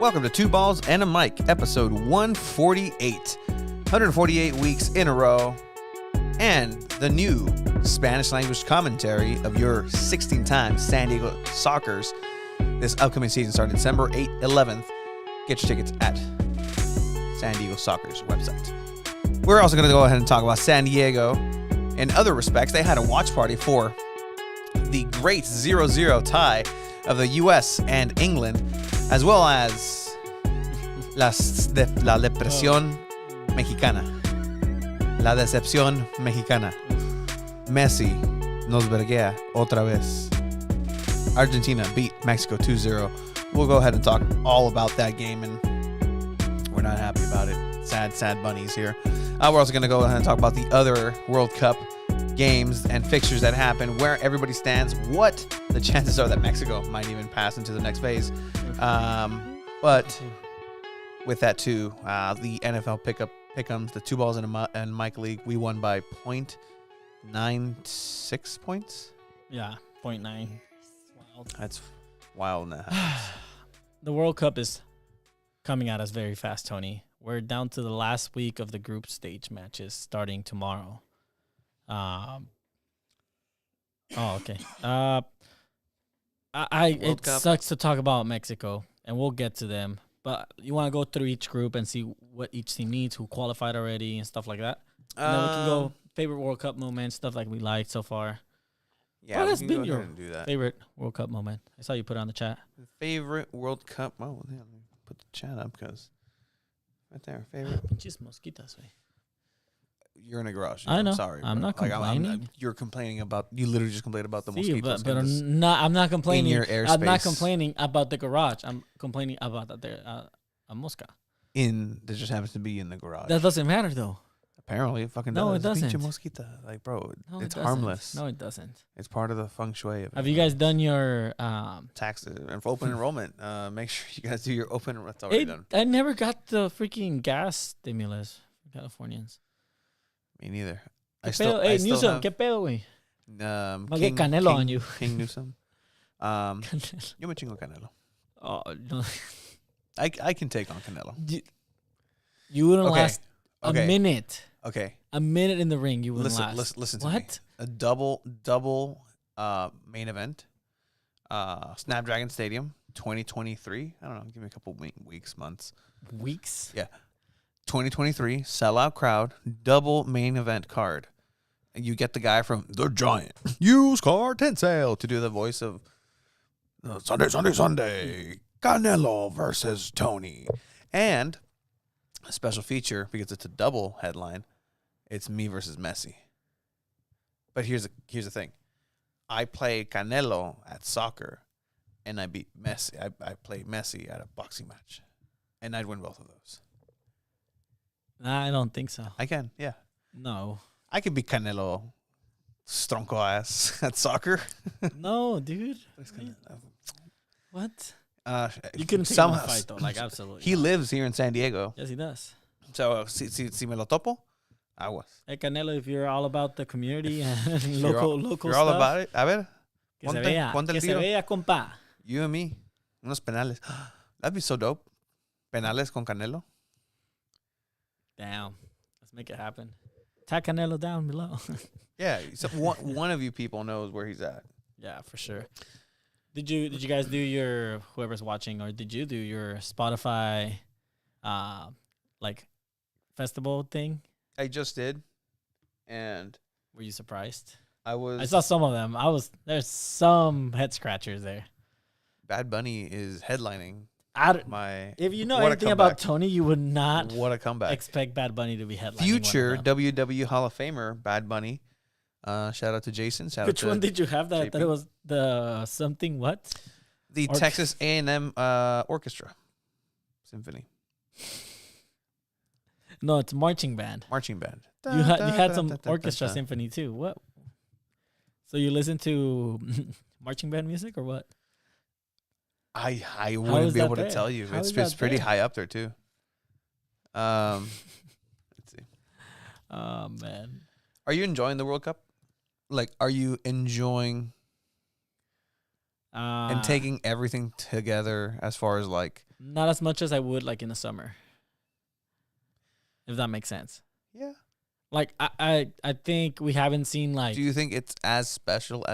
Welcome to Two Balls and a Mic, episode 148. 148 weeks in a row, and the new Spanish language commentary of your 16-time San Diego Sockers. This upcoming season starting December 8th, 11th. Get your tickets at San Diego Soccer's website. We're also going to go ahead and talk about San Diego. In other respects, they had a watch party for the great 0-0 tie of the U.S. and England, as well as la depresión mexicana. La decepción mexicana. Messi nos verguea otra vez. Argentina beat Mexico 2-0. We'll go ahead and talk all about that game, and we're not happy about it. Sad bunnies here. We're also going to go ahead and talk about the other World Cup games and fixtures that happen, where everybody stands, what the chances are that Mexico might even pass into the next phase. But with that too, the NFL pick'ems, the Two Balls and Mike League, we won by 0.96 points. Yeah, 0.9. Wild. That's wild now. The World Cup is coming at us very fast, Tony. We're down to the last week of the group stage matches starting tomorrow. Okay. It sucks to talk about Mexico, and we'll get to them. But you want to go through each group and see what each team needs, who qualified already, and stuff like that. And then we can go favorite World Cup moments, stuff like we liked so far. Yeah, what has been your do favorite World Cup moment? I saw you put it on the chat. Favorite World Cup. Oh, yeah, let me put the chat up because right there. Favorite. Pinches mosquitas, güey. You're in a garage. I know. I'm sorry. I'm not complaining. You're complaining about. You literally just complained about the mosquitoes. But I'm not complaining. In your airspace. I'm not complaining about the garage. I'm complaining about a mosca. That just happens to be in the garage. That doesn't matter though. Apparently, it fucking No, does. it doesn't. Pinche mosquita. Like, bro, No, it's it harmless. No, it doesn't. It's part of the feng shui. Have you guys done your taxes and for open enrollment? Make sure you guys do your open. It's already done. I never got the freaking gas stimulus from Californians. Me neither. Newsom, ¿qué pedo, güey? King Canelo on you. King Newsom. Yo me chingo Canelo. Oh, no. I can take on Canelo. You wouldn't last a minute. Okay. A minute in the ring, you wouldn't last. Listen to me. A double main event. Snapdragon Stadium, 2023. I don't know. Give me a couple weeks, months. Weeks? Yeah. 2023, sellout crowd, double main event card. And you get the guy from The Giant, used car tent sale, to do the voice of Sunday, Canelo versus Tony. And a special feature, because it's a double headline, it's me versus Messi. But here's the thing. I played Canelo at soccer, and I beat Messi. I played Messi at a boxing match, and I'd win both of those. I don't think so. I can, yeah. No. I could be Canelo stronco ass at soccer. No, dude. What? You couldn't take him in a fight, though. Like, absolutely. He lives here in San Diego. Yes, he does. So, si me lo topo, I was. Hey, Canelo, if you're all about the community and local you're stuff. all about it. A ver. Que se vea, compa. You and me. Unos penales. That'd be so dope. Penales con Canelo. Damn. Let's make it happen. Tag Canelo down below. Yeah. So one of you people knows where he's at. Yeah, for sure. Did you guys do your, whoever's watching, or did you do your Spotify like festival thing? I just did. And were you surprised? I saw some of them. There's some head scratchers there. Bad Bunny is headlining. If you know anything about Tony, you would not expect Bad Bunny to be headlining. Future WW Hall of Famer Bad Bunny. Shout out to Jason. Which one did you have that? I thought it was the something what? The Texas A&M Orchestra Symphony. No, it's marching band. Marching band. You had some orchestra symphony too. What? So you listen to marching band music or what? I wouldn't be able to tell you. It's pretty high up there too. Let's see. Oh man. Are you enjoying the World Cup? Like, are you enjoying and taking everything together as far as like not as much as I would like in the summer, if that makes sense. yeah. Like I think we haven't seen like. Do you think it's as special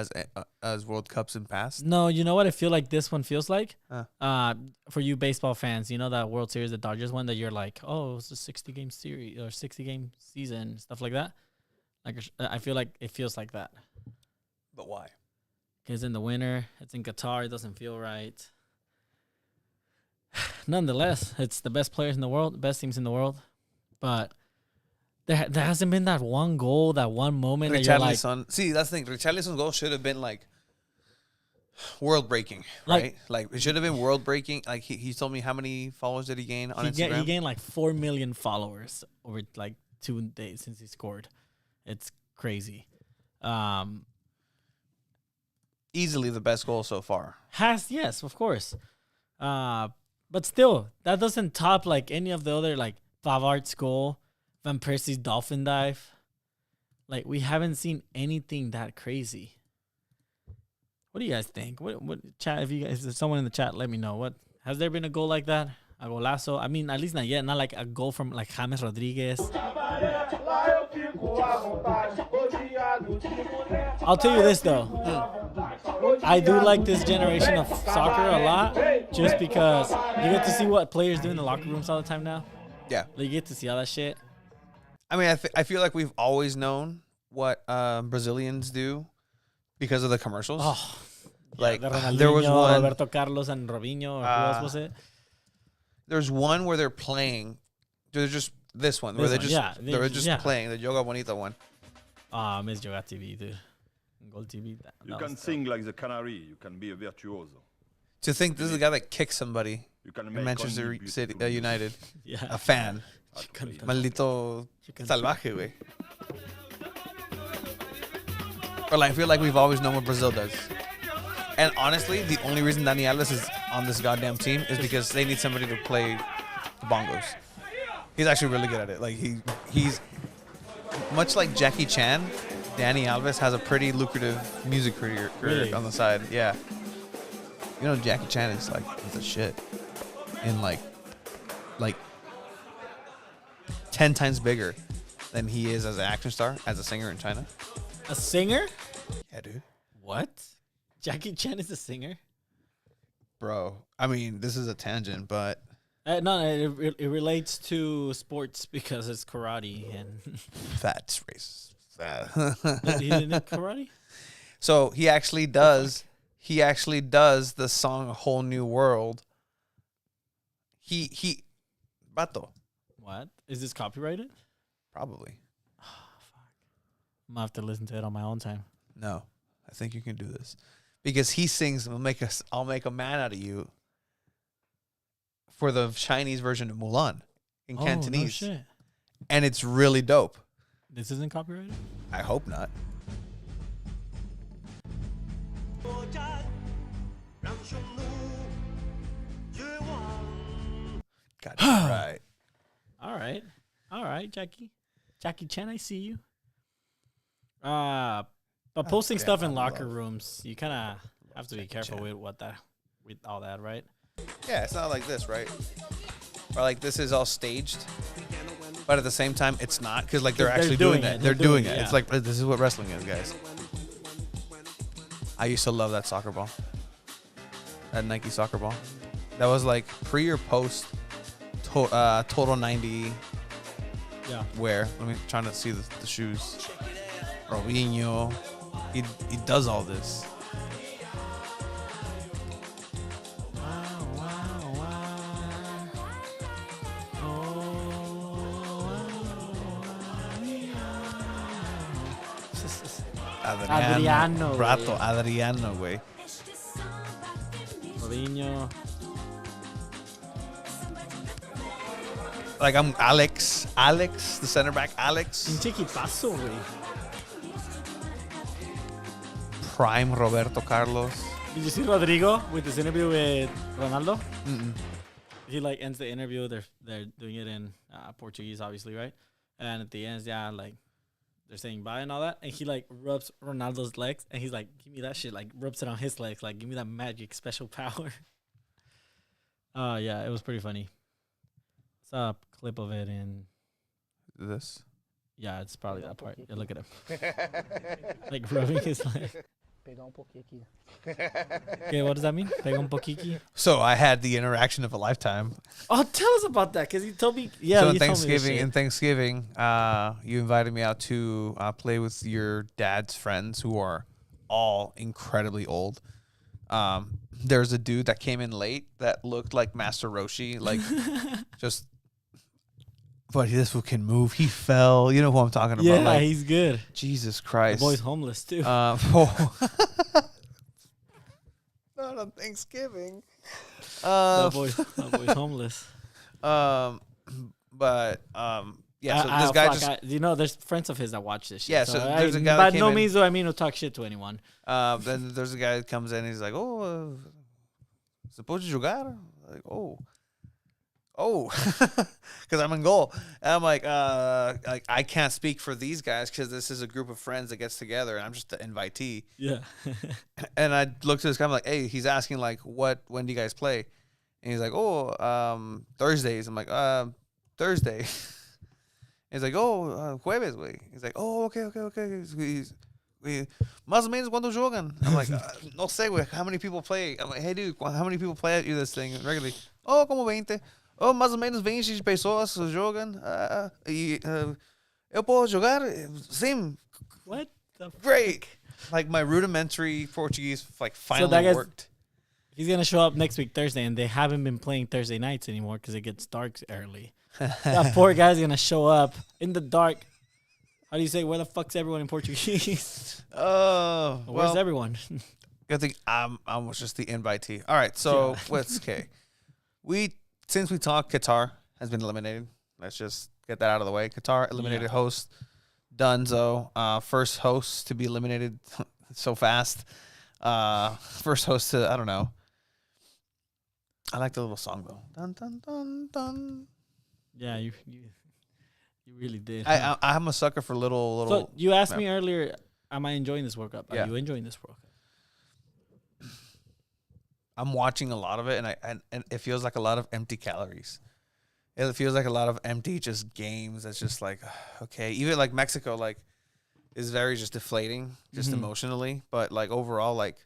as World Cups in past? No, you know what I feel like this one feels like? Huh. For you baseball fans, you know that World Series, the Dodgers one that you're like, oh, it's a 60-game series or 60-game season, stuff like that. Like I feel like it feels like that. But why? Because in the winter, it's in Qatar, it doesn't feel right. Nonetheless, it's the best players in the world, the best teams in the world. But there hasn't been that one goal, that one moment that you're like... See, that's the thing. Richarlison's goal should have been like world breaking, right? Like it should have been world breaking. Like he told me how many followers did he gain on Instagram? He gained like 4 million followers over like 2 days since he scored. It's crazy. Easily the best goal so far. Yes, of course. But still, that doesn't top like any of the other like Pavart's goal, Van Persie's dolphin dive. Like we haven't seen anything that crazy. What do you guys think? What chat? If there's someone in the chat, let me know. What has there been a goal like that? A golazo? I mean, at least not yet. Not like a goal from like James Rodriguez. I'll tell you this though. I do like this generation of soccer a lot, just because you get to see what players do in the locker rooms all the time now. Yeah, like, you get to see all that shit. I mean, I feel like we've always known what Brazilians do because of the commercials. Oh, like yeah, there was one, Roberto Carlos and Robinho, or who else was it? There's one where they're playing. There's just this one where they're just playing the Yoga Bonita one. I miss Yoga TV, dude. Gold TV. You can sing like the canary. You can be a virtuoso. To think this is the guy that kicked somebody in Manchester City United. Yeah. A fan. Maldito salvaje, güey. But like, I feel like we've always known what Brazil does. And honestly, the only reason Dani Alves is on this goddamn team is because they need somebody to play the bongos. He's actually really good at it. Like he's much like Jackie Chan. Dani Alves has a pretty lucrative music career on the side. Yeah. You know, Jackie Chan is like the shit. In like 10 times bigger than he is as an action star, as a singer in China. A singer? Yeah, dude. What? Jackie Chan is a singer? Bro, I mean, this is a tangent, but... No, it relates to sports because it's karate and... That's racist. He didn't do karate? So he actually does the song A Whole New World. Bato. What? Is this copyrighted? Probably. Oh, fuck. I'm gonna have to listen to it on my own time. No, I think you can do this. Because he sings, I'll make a man out of you for the Chinese version of Mulan in Cantonese. No shit. And it's really dope. This isn't copyrighted? I hope not. God, right. All right, Jackie. Jackie Chan, I see you. But posting stuff in locker rooms, you kind of have to be careful with all that, right? Yeah, it's not like this, right? Or like this is all staged, but at the same time, it's not, because like they're actually doing it. They're doing it. Yeah. It's like, this is what wrestling is, guys. I used to love that soccer ball. That Nike soccer ball. That was like pre or post Total 90 wear. Let me try to see the shoes. Robinho. He does all this. Adriano, güey. Robinho. Like I'm Alex, the center back, Alex. Pinche equipazo, güey. Prime Roberto Carlos. Did you see Rodrigo with his interview with Ronaldo? Mm-mm. He like ends the interview. They're doing it in Portuguese, obviously, right? And at the end, they're saying bye and all that, and he like rubs Ronaldo's legs, and he's like, "Give me that shit!" Like rubs it on his legs, like, "Give me that magic special power." Yeah, it was pretty funny. Saw a clip of it, and This. yeah, it's probably that part. Yeah, look at him, like rubbing his leg. Okay, what does that mean? Pega un poquito. So I had the interaction of a lifetime. Oh, tell us about that, because you told me. Yeah, so you in told me this Thanksgiving, shit. you invited me out to play with your dad's friends who are all incredibly old. There's a dude that came in late that looked like Master Roshi, like just. But this fool can move. He fell. You know who I'm talking about. Yeah, like, he's good. Jesus The Christ. boy's homeless too. Not on Thanksgiving. That boy's homeless. Yeah. So this guy just. you know, there's friends of his that watch this shit. Yeah, so there's a guy that by came no in- means do I mean to talk shit to anyone. Then there's a guy that comes in. And he's like, "Oh, você pode jogar?" Like, oh, because I'm in goal. And I'm like I can't speak for these guys because this is a group of friends that gets together, and I'm just the invitee. Yeah. And I looked at this guy. I'm like, "Hey," he's asking like, when do you guys play?" And he's like, "Oh, Thursdays." I'm like, Thursday. He's like, "Oh, jueves, güey." He's like, "Oh, okay. Más o menos cuando jogan." I'm like, "No sé, güey. How many people play?" I'm like, "Hey, dude, how many people play at you this thing regularly?" "Oh, como 20. Oh, más ou menos 20 pessoas jogam. Eu posso jogar? Sim. What the Great." Like my rudimentary Portuguese like finally that guy's- worked. He's gonna show up next week Thursday, and they haven't been playing Thursday nights anymore because it gets dark early. That poor guy's gonna show up in the dark. How do you say, where the fuck's everyone in Portuguese? Oh, Where's everyone? Good thing I was just the invitee. All right, so what's okay? Since we talked, Qatar has been eliminated. Let's just get that out of the way. Qatar eliminated host. Dunzo, first host to be eliminated so fast. First host to, I don't know. I like the little song though. Dun dun dun dun. Yeah, you really did. I'm a sucker for little. So you asked me earlier, am I enjoying this World Cup? Yeah. Are you enjoying this World Cup? I'm watching a lot of it, and it feels like a lot of empty calories. It feels like a lot of empty just games. That's just like, okay. Even like Mexico, like, is very just deflating, just emotionally. But like overall, like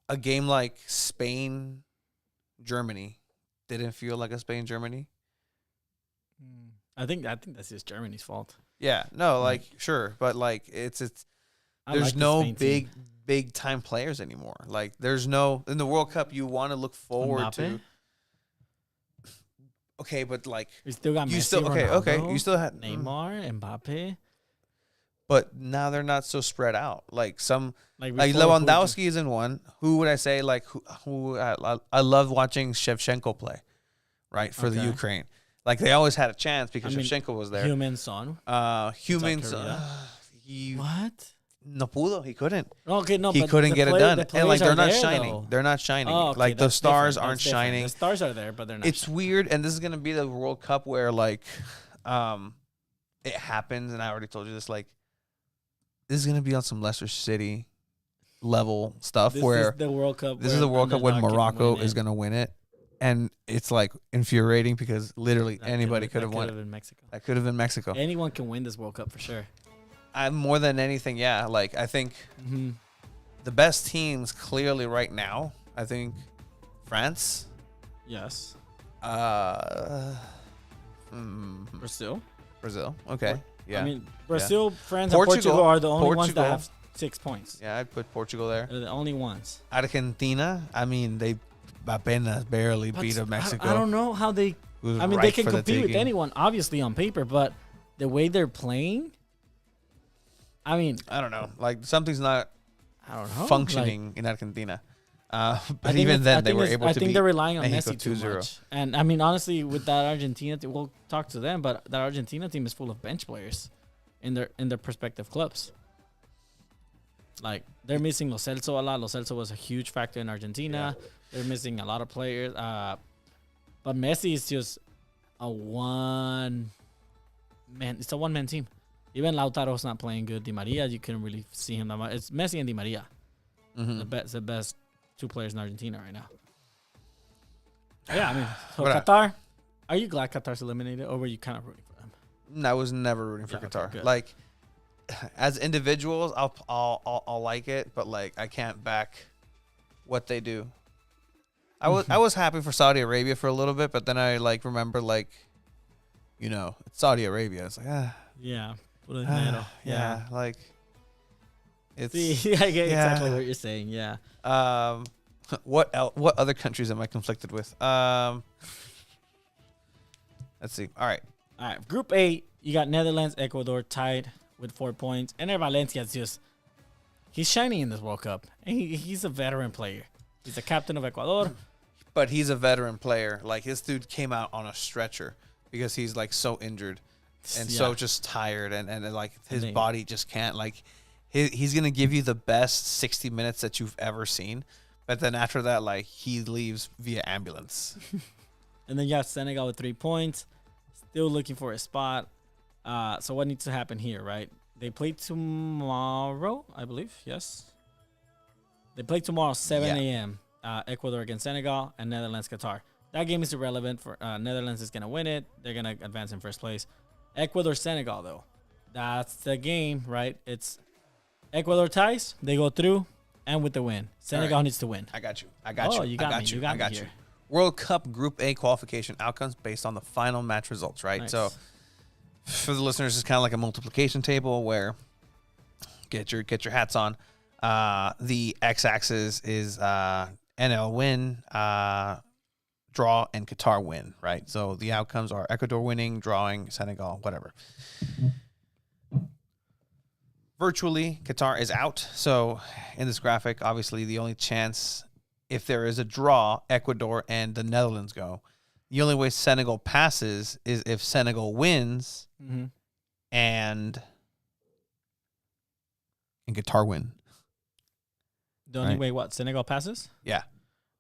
a game like Spain, Germany, didn't feel like a Spain Germany. I think that's just Germany's fault. Yeah, no, like sure, but like it's I there's like the no Spain team. big time players anymore. Like there's no in the World Cup you want to look forward to. Mbappe? Okay, but like We still got you Messi, still Ronaldo, you still had Neymar, Mbappe. but now they're not so spread out. Like some Like like before, Lewandowski is in one. Who would I say like who I love watching Shevchenko play, right, for the Okay. Ukraine. Like they always had a chance because Shevchenko was there. Human Son. Humans Korea. he What? no pudo, he couldn't. Okay, no, He but couldn't the get it play- done. the And like players they're are not there, shining. though. They're not shining. Oh, okay, like the that's stars different. aren't That's different. shining. The stars are there, but they're not. It's weird, and this is gonna be the World Cup where like it happens, and I already told you this, like this is gonna be on some Leicester City level stuff This where is the World Cup. this is the World Cup when underdog can Morocco win is it. gonna win it. And it's like infuriating because literally anybody could have won Could it. have been Mexico. That could have been Mexico. Anyone can win this World Cup for sure. I'm more than anything, yeah. Like I think the best teams clearly right now, I think France, Yes. Brazil. Brazil. Okay. Yeah. I mean, Brazil, France, and Portugal. Portugal are the only ones that Portugal. have 6 points. yeah, I'd put Portugal there. They're the only ones. Argentina, I mean, they apenas barely But beat up Mexico. I don't know how they. It was I mean, ripe they can for the compete with taking. anyone, obviously on paper, but the way they're playing, I mean, I don't know. Like something's not I don't know. functioning in Argentina. I But think even it's- then, I they think were it's- able I to think beat they're relying on Mexico Messi too 2-0. much. And I mean, honestly, with that Argentina, we'll talk to them, but that Argentina team is full of bench players in their prospective clubs. Like they're missing Lo Celso a lot. Lo Celso was a huge factor in Argentina. They're missing a lot of players. But Messi is just a one man. It's a one man team. Even Lautaro's not playing good. Di Maria, you couldn't really see him that much. It's Messi and Di Maria. The best 2 players in Argentina right now. Yeah, I mean, so Qatar. Are you glad Qatar's eliminated, or were you kind of rooting for them? No, I was never rooting for Qatar. Okay, like, as individuals, I'll like it, but like I can't back what they do. I was happy for Saudi Arabia for a little bit, but then I like remember like, you know, it's Saudi Arabia. It's like yeah, yeah, like it's. See, I get exactly what you're saying. Yeah. What other countries am I conflicted with? Let's see. All right. Group A, you got Netherlands, Ecuador tied with 4 points. And Valencia's he's shining in this World Cup. And he's a veteran player. He's the captain of Ecuador. But he's a veteran player. Like, this dude came out on a stretcher because he's like so injured and so just tired and like his body just can't. Like, he's gonna give you the best 60 minutes that you've ever seen. But then after that, like, he leaves via ambulance. And then you have Senegal with 3 points, still looking for a spot. So what needs to happen here, right? They play tomorrow, I believe. Yes. They play tomorrow, 7 a.m. Ecuador against Senegal and Netherlands, Qatar. That game is irrelevant. For Netherlands is going to win it. They're going to advance in first place. Ecuador, Senegal, though. That's the game, right? It's Ecuador ties. They go through. And with the win. Senegal needs to win. I got you. You got me. You got me here. World Cup Group A qualification outcomes based on the final match results, right? Nice. So for the listeners, it's kind of like a multiplication table where get your hats on. The x-axis is NL win, draw, and Qatar win, right? So the outcomes are Ecuador winning, drawing, Senegal, whatever. Virtually, Qatar is out. So in this graphic, obviously, the only chance, if there is a draw, Ecuador and the Netherlands go. The only way Senegal passes is if Senegal wins and Qatar win. The only way what? Senegal passes? Yeah.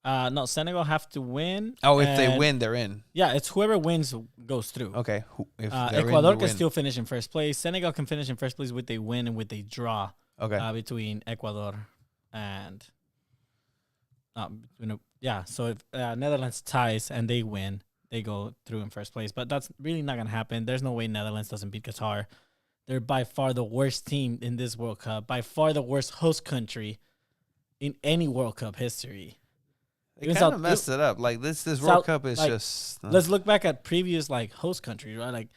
No, Senegal have to win. Oh, if they win, they're in. Yeah, it's whoever wins goes through. Okay. If Ecuador can still finish in first place. Senegal can finish in first place with a win and with a draw. Okay. Between Ecuador and so if Netherlands ties and they win, they go through in first place. But that's really not gonna happen. There's no way Netherlands doesn't beat Qatar. They're by far the worst team in this World Cup. By far the worst host country in any World Cup history. They kind of messed it up. Like this World Cup is just. Let's look back at previous like host countries, right? Like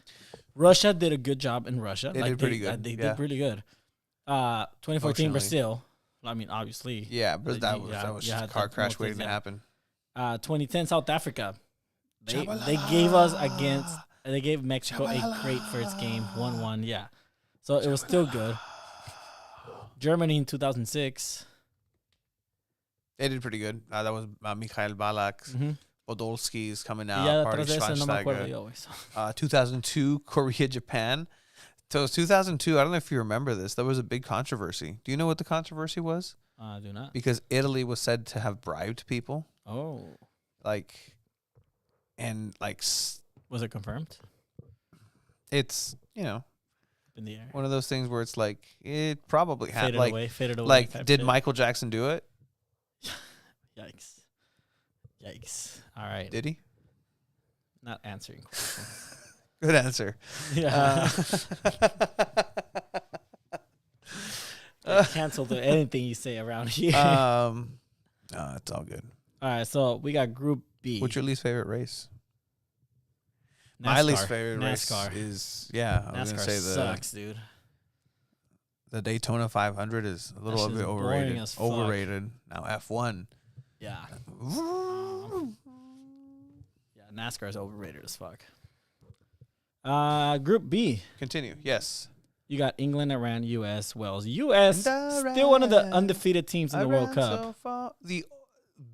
Russia did a good job in Russia. They did pretty good. They did really good. 2014 Brazil. I mean, obviously. Yeah, but that was just a car crash waiting to happen. 2010 South Africa. They gave us they gave Mexico a great first game, 1-1. Yeah, so it was still good. Germany in 2006. They did pretty good. That was Mikhail Balak. Podolski's coming out. Yeah, tras de ese no me acuerdo yo, güey. 2002, Korea, Japan. So it was 2002. I don't know if you remember this. There was a big controversy. Do you know what the controversy was? I do not. Because Italy was said to have bribed people. Oh. Was it confirmed? It's, in the air. One of those things where it's like, it probably happened. Faded away. Like, did Michael Jackson do it? Yikes. All right. Did he? Not answering questions. Good answer. Yeah. Cancel anything you say around here. No, it's all good. All right, so we got Group B. What's your least favorite race? NASCAR. My least favorite NASCAR. race is I was gonna say sucks, dude. The Daytona 500 is a little bit overrated. Overrated. Now F1. Yeah. NASCAR is overrated as fuck. Group B. Continue. Yes. You got England, Iran, U.S., Wales. U.S. still one of the undefeated teams in the World Cup. The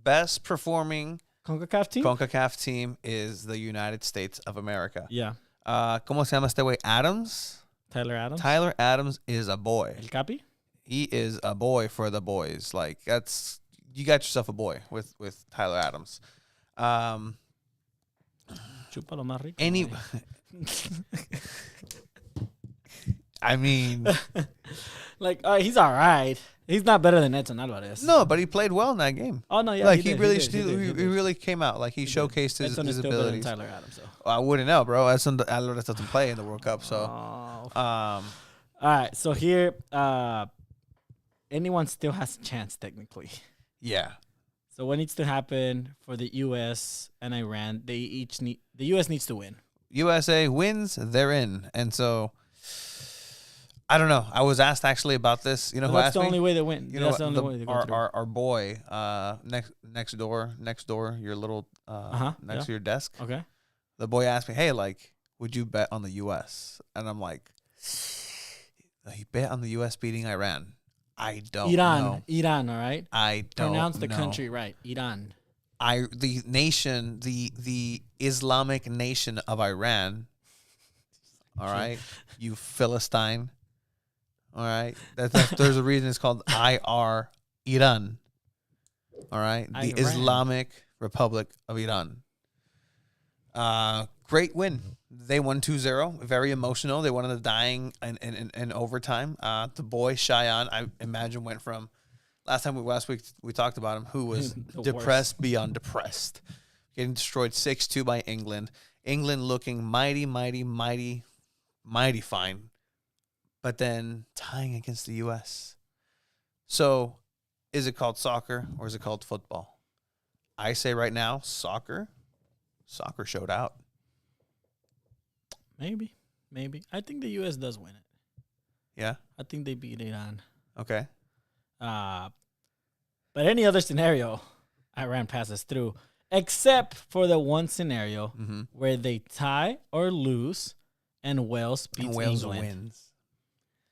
best performing CONCACAF team is the United States of America. Yeah. ¿Cómo se llama este güey? Adams? Tyler Adams? Tyler Adams is a boy. El Capi? He is a boy for the boys. Like, you got yourself a boy with Tyler Adams. Chúpalo más rico. I mean, Like, he's all right. He's not better than Edson Alvarez. no, but he played well in that game. Oh no, yeah. Like he really came out. Like he showcased his Edson is still better than abilities. Tyler Adams. So. I wouldn't know, bro. Edson Alvarez doesn't play in the World Cup, so. All right. So here, anyone still has a chance technically. Yeah. So what needs to happen for the U.S. and Iran? The U.S. needs to win. USA wins, they're in, and so. I don't know. I was asked actually about this. You know who That's asked the me? only way they win. You know That's the only way they go through. our boy next door, your little next to your desk. Okay. The boy asked me, "Hey, like, would you bet on the U.S.?" And I'm like, "He bet on the U.S. beating Iran." I don't know. Iran. All right. I don't pronounce the know. country right. Iran. The nation, the Islamic nation of Iran. All right, you Philistine. All right, there's a reason it's called Iran. All right, the Iran. Islamic Republic of Iran. Great win. They won 2-0. Very emotional. They won in the dying and overtime. The boy Cheyenne, I imagine, went from last week we talked about him, who was depressed beyond depressed, getting destroyed 6-2 by England. England looking mighty fine, but then tying against the U.S. So, is it called soccer or is it called football? I say right now, soccer. Soccer showed out. Maybe. I think the U.S. does win it. Yeah? I think they beat Iran. Okay. But any other scenario, Iran passes through, except for the one scenario where they tie or lose and Wales beats Wales England. wins.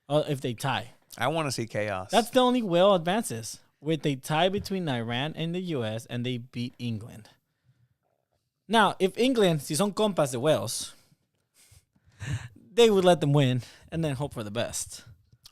Oh, if they tie. I want to see chaos. That's the only Wales advances. With a tie between Iran and the U.S. and they beat England. Now, if England, si son compas de Wales, they would let them win and then hope for the best.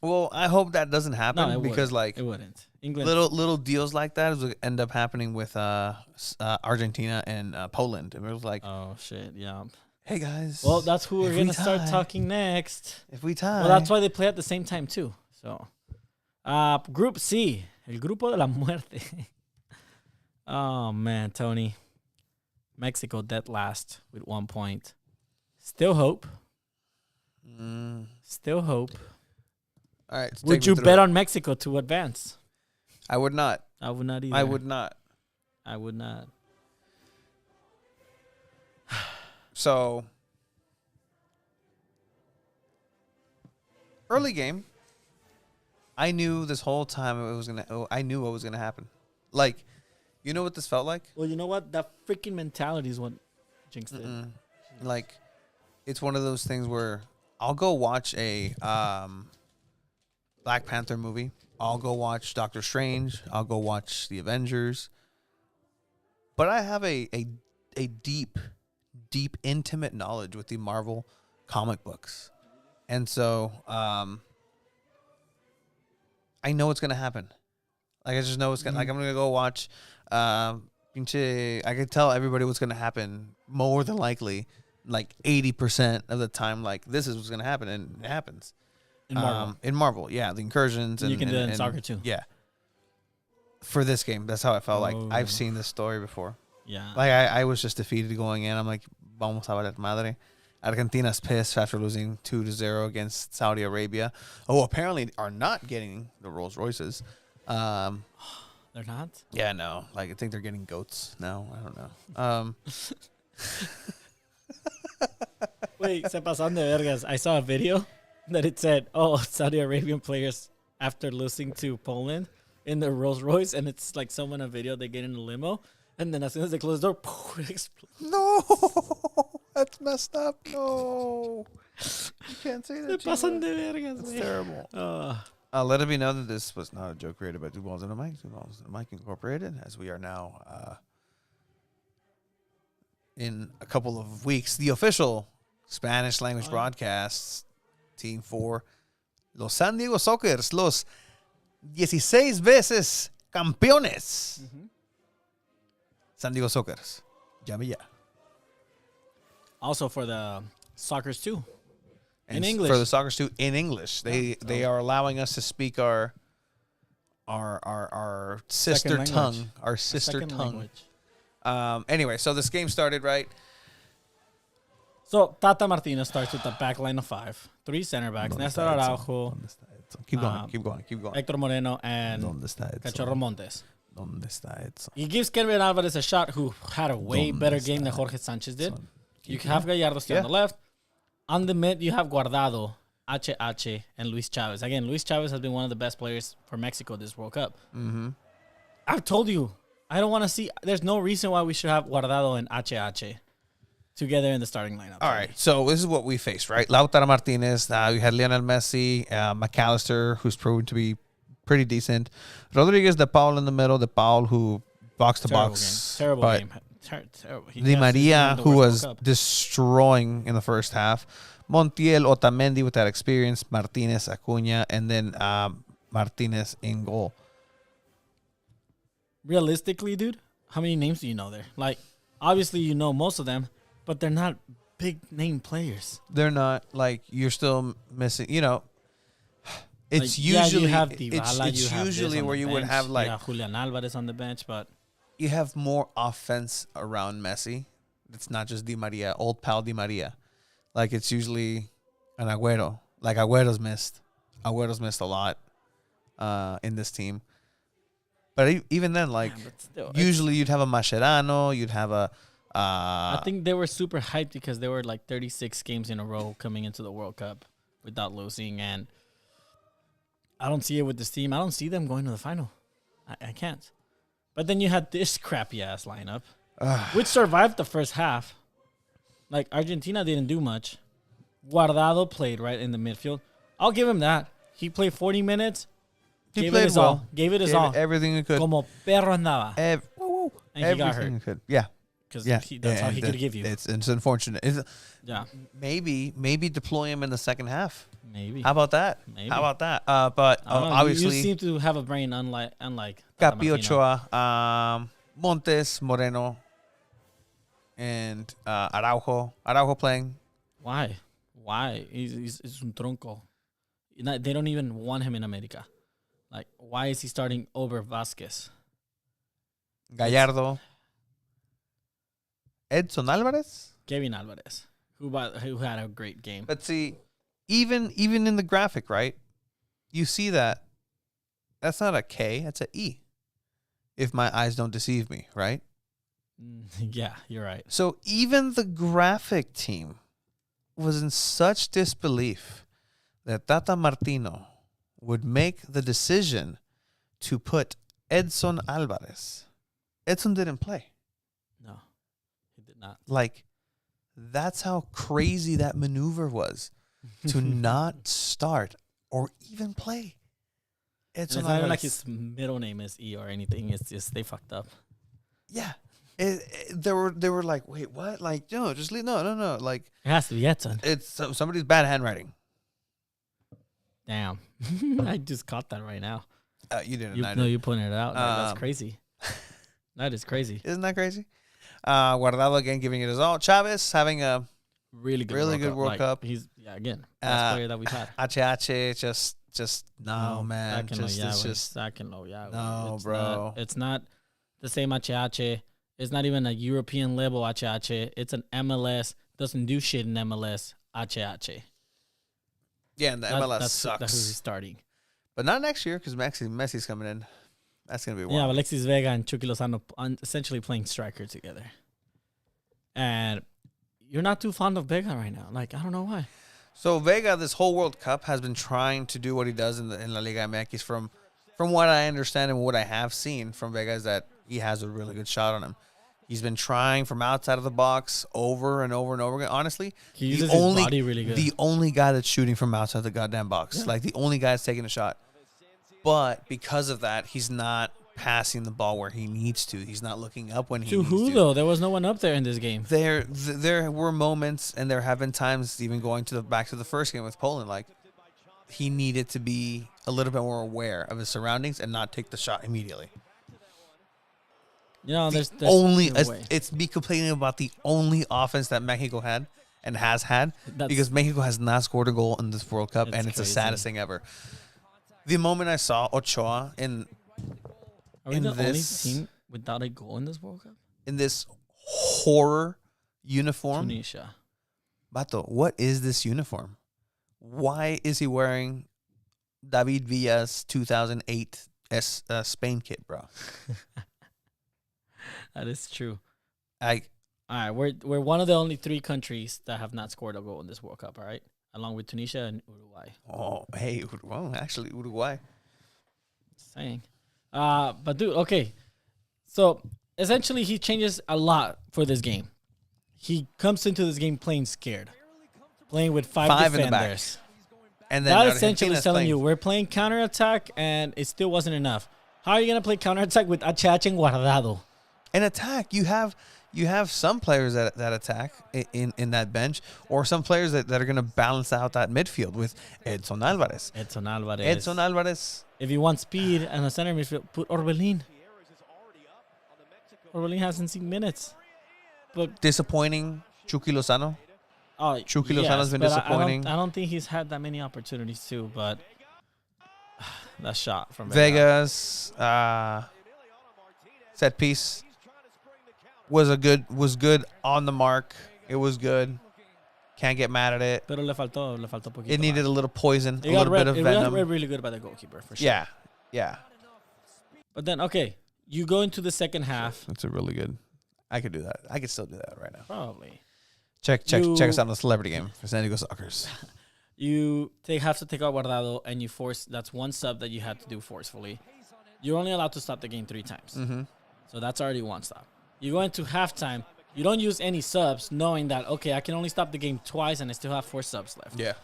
Well, I hope that doesn't happen No, because, it wouldn't. England little deals like that would end up happening with Argentina and Poland. And it was like, oh shit, yeah. Hey guys. Well, that's who we're gonna start tie- talking next. If we tie, Well, that's why they play at the same time too. So, Group C, el grupo de la muerte. Oh man, Tony, Mexico dead last with 1 point. Still hope. Still hope. All right. So Would you bet on Mexico to advance? I would not. I would not either. I would not. I would not. So, early game, I knew this whole time I knew what was gonna happen. Like, you know what this felt like? Well, you know what? That freaking mentality is what jinxed it. Like, it's one of those things where I'll go watch a Black Panther movie. I'll go watch Doctor Strange. I'll go watch The Avengers. But I have a deep, intimate knowledge with the Marvel comic books. And so I know what's going to happen. Like, I just know it's going to, like, I'm going to go watch, I can tell everybody what's going to happen more than likely, like 80% of the time, like, this is what's going to happen, and it happens. In Marvel, yeah, the incursions. And you can do that in soccer too. Yeah. For this game, that's how I felt. Like, I've seen this story before. Yeah. Like, I was just defeated going in. I'm like, vamos a valer madre. Argentina's pissed after losing 2-0 against Saudi Arabia. Oh, apparently are not getting the Rolls Royces. They're not? Yeah, no. Like, I think they're getting goats now. I don't know. Wait, se pasan de vergas. I saw a video that it said, Saudi Arabian players after losing to Poland in the Rolls Royce, and it's like someone a video, they get in a limo, and then as soon as they close the door, it explodes. No! That's messed up. No. You can't say that. Se pasan de vergas. That's terrible. Let it be known that this was not a joke created by Two Balls and a Mic. Two Balls and a Mic Incorporated, as we are now in a couple of weeks, the official Spanish language broadcasts team for los San Diego Sockers, los 16 veces campeones. San Diego Sockers. Llame ya. Also for the Soccers too. And In English. for the soccer too, in English. They are allowing us to speak our sister Second tongue. language. Our sister Second tongue. language. Anyway, so this game started, right? So Tata Martinez starts with the back line of 5. 3 center backs. Nestor Araujo, Keep going. Hector Moreno, and Cachorro Montes. He gives Kevin Alvarez a shot, who had a way better game than Jorge Sanchez did. You have Gallardo still on the left. On the mid, you have Guardado, HH, and Luis Chavez. Again, Luis Chavez has been one of the best players for Mexico this World Cup. Mm-hmm. I've told you, I don't want to see. There's no reason why we should have Guardado and HH together in the starting lineup. All right, so this is what we faced, right? Lautaro Martinez. We had Lionel Messi, McAllister, who's proven to be pretty decent. Rodriguez de Paul in the middle. De Paul, who box to box. Terrible game. Terrible. Di Maria, who was destroying in the first half. Montiel, Otamendi with that experience. Martinez, Acuna, and then Martinez in goal. Realistically, dude, how many names do you know there? Like, obviously you know most of them, but they're not big name players. They're not. Like, you're still missing, it's Like, usually you have Dybala, it's you have usually this on where the you would bench. have like You have Julian Alvarez on the bench, but you have more offense around Messi. It's not just Di Maria, old pal Di Maria. Like, it's usually an Agüero. Like, Agüero's missed a lot in this team. But even then, like, but still, usually you'd have a Mascherano, you'd have a. I think they were super hyped because they were like 36 games in a row coming into the World Cup without losing, and I don't see it with this team. I don't see them going to the final. I can't. But then you had this crappy ass lineup, which survived the first half. Like, Argentina didn't do much. Guardado played right in the midfield. I'll give him that. He played 40 minutes. He gave played it his well. all. Gave it his all. Everything he could. Como perro andaba. And he got hurt. He could. Yeah. Because Yeah. that's how he could give you. It's unfortunate. Yeah. Maybe deploy him in the second half. Maybe. How about that? Maybe. How about that? But I don't know. obviously, you seem to have a brain unlike Capi Martino. Ochoa, Montes, Moreno, and Araujo. Araujo playing. Why? He's un tronco. They don't even want him in America. Like, why is he starting over Vasquez? Gallardo. Edson Alvarez. Kevin Alvarez, who had a great game. But see, even in the graphic, right? You see that. That's not a K. That's a E. If my eyes don't deceive me, right? Yeah, you're right. So even the graphic team was in such disbelief that Tata Martino would make the decision to put Edson Alvarez. Edson didn't play. No, he did not. Like, that's how crazy that maneuver was to not start or even play Edson It's not even like Alvarez. his middle name is E or anything. It's just they fucked up. Yeah. They were like, wait, what? Like, no, just leave. No. Like, It has to be Edson. it's somebody's bad handwriting. Damn. I just caught that right now. You didn't. You pointed it out. That's crazy. That is crazy. Isn't that crazy? Guardado again giving it his all. Chavez having a Really good World Cup. He's again best player that we've had. HH just no man. No, bro. It's not the same HH. It's not even a European level HH. It's an MLS. Doesn't do shit in MLS. HH. Yeah, and the MLS That's sucks. who he's starting. But not next year because Messi's coming in. That's gonna be wild. Yeah, Alexis Vega and Chucky Lozano essentially playing striker together. And you're not too fond of Vega right now. Like, I don't know why. So Vega, this whole World Cup, has been trying to do what he does in La Liga MX. From what I understand and what I have seen from Vega is that he has a really good shot on him. He's been trying from outside of the box over and over and over again. Honestly, He uses his body really good. The only guy that's shooting from outside the goddamn box. Yeah. Like, the only guy that's taking a shot. But because of that, he's not passing the ball where he needs to. He's not looking up when he needs to. To who, though? There was no one up there in this game. There were moments, and there have been times, even going back to the first game with Poland, like, he needed to be a little bit more aware of his surroundings and not take the shot immediately. You know, It's me complaining about the only offense that Mexico had, and has had, because Mexico has not scored a goal in this World Cup, and it's crazy. the saddest thing ever. The moment I saw Ochoa Are we the only team without a goal in this World Cup? in this horror uniform, Tunisia. Bato, what is this uniform? Why is he wearing David Villa's 2008 Spain kit, bro? That is true. I All right, we're one of the only 3 countries that have not scored a goal in this World Cup, all right? Along with Tunisia and Uruguay. Oh, hey, well, actually, Uruguay. Saying. But dude, okay. So essentially he changes a lot for this game. He comes into this game playing scared. Playing with 5 in the back. defenders. And then That essentially Argentina's is telling playing- you we're playing counterattack and it still wasn't enough. How are you gonna play counterattack with HH and Guardado? an attack. You have some players that attack in that bench, or some players that are going to balance out that midfield with Edson Alvarez. Edson Alvarez. If you want speed and a center midfield, put Orbelin. Orbelin hasn't seen minutes. But Disappointing. Chucky Lozano. Chucky Lozano's been but disappointing. I don't think he's had that many opportunities too, but that shot from Vegas set piece was good on the mark. It was good. Can't get mad at it. Pero le faltó poquito. It needed a little poison, It a got little bit of it venom. got really good by the goalkeeper for sure. Yeah. But then okay, you go into the second half. That's a really good. I could do that. I could still do that right now. Probably. Check us out on the celebrity game for San Diego Sockers. You have to take out Guardado and you force. That's one sub that you had to do forcefully. You're only allowed to stop the game 3 times. Mm-hmm. So that's already one stop. You go into halftime. You don't use any subs, knowing that okay, I can only stop the game twice and I still have 4 subs left. Yeah.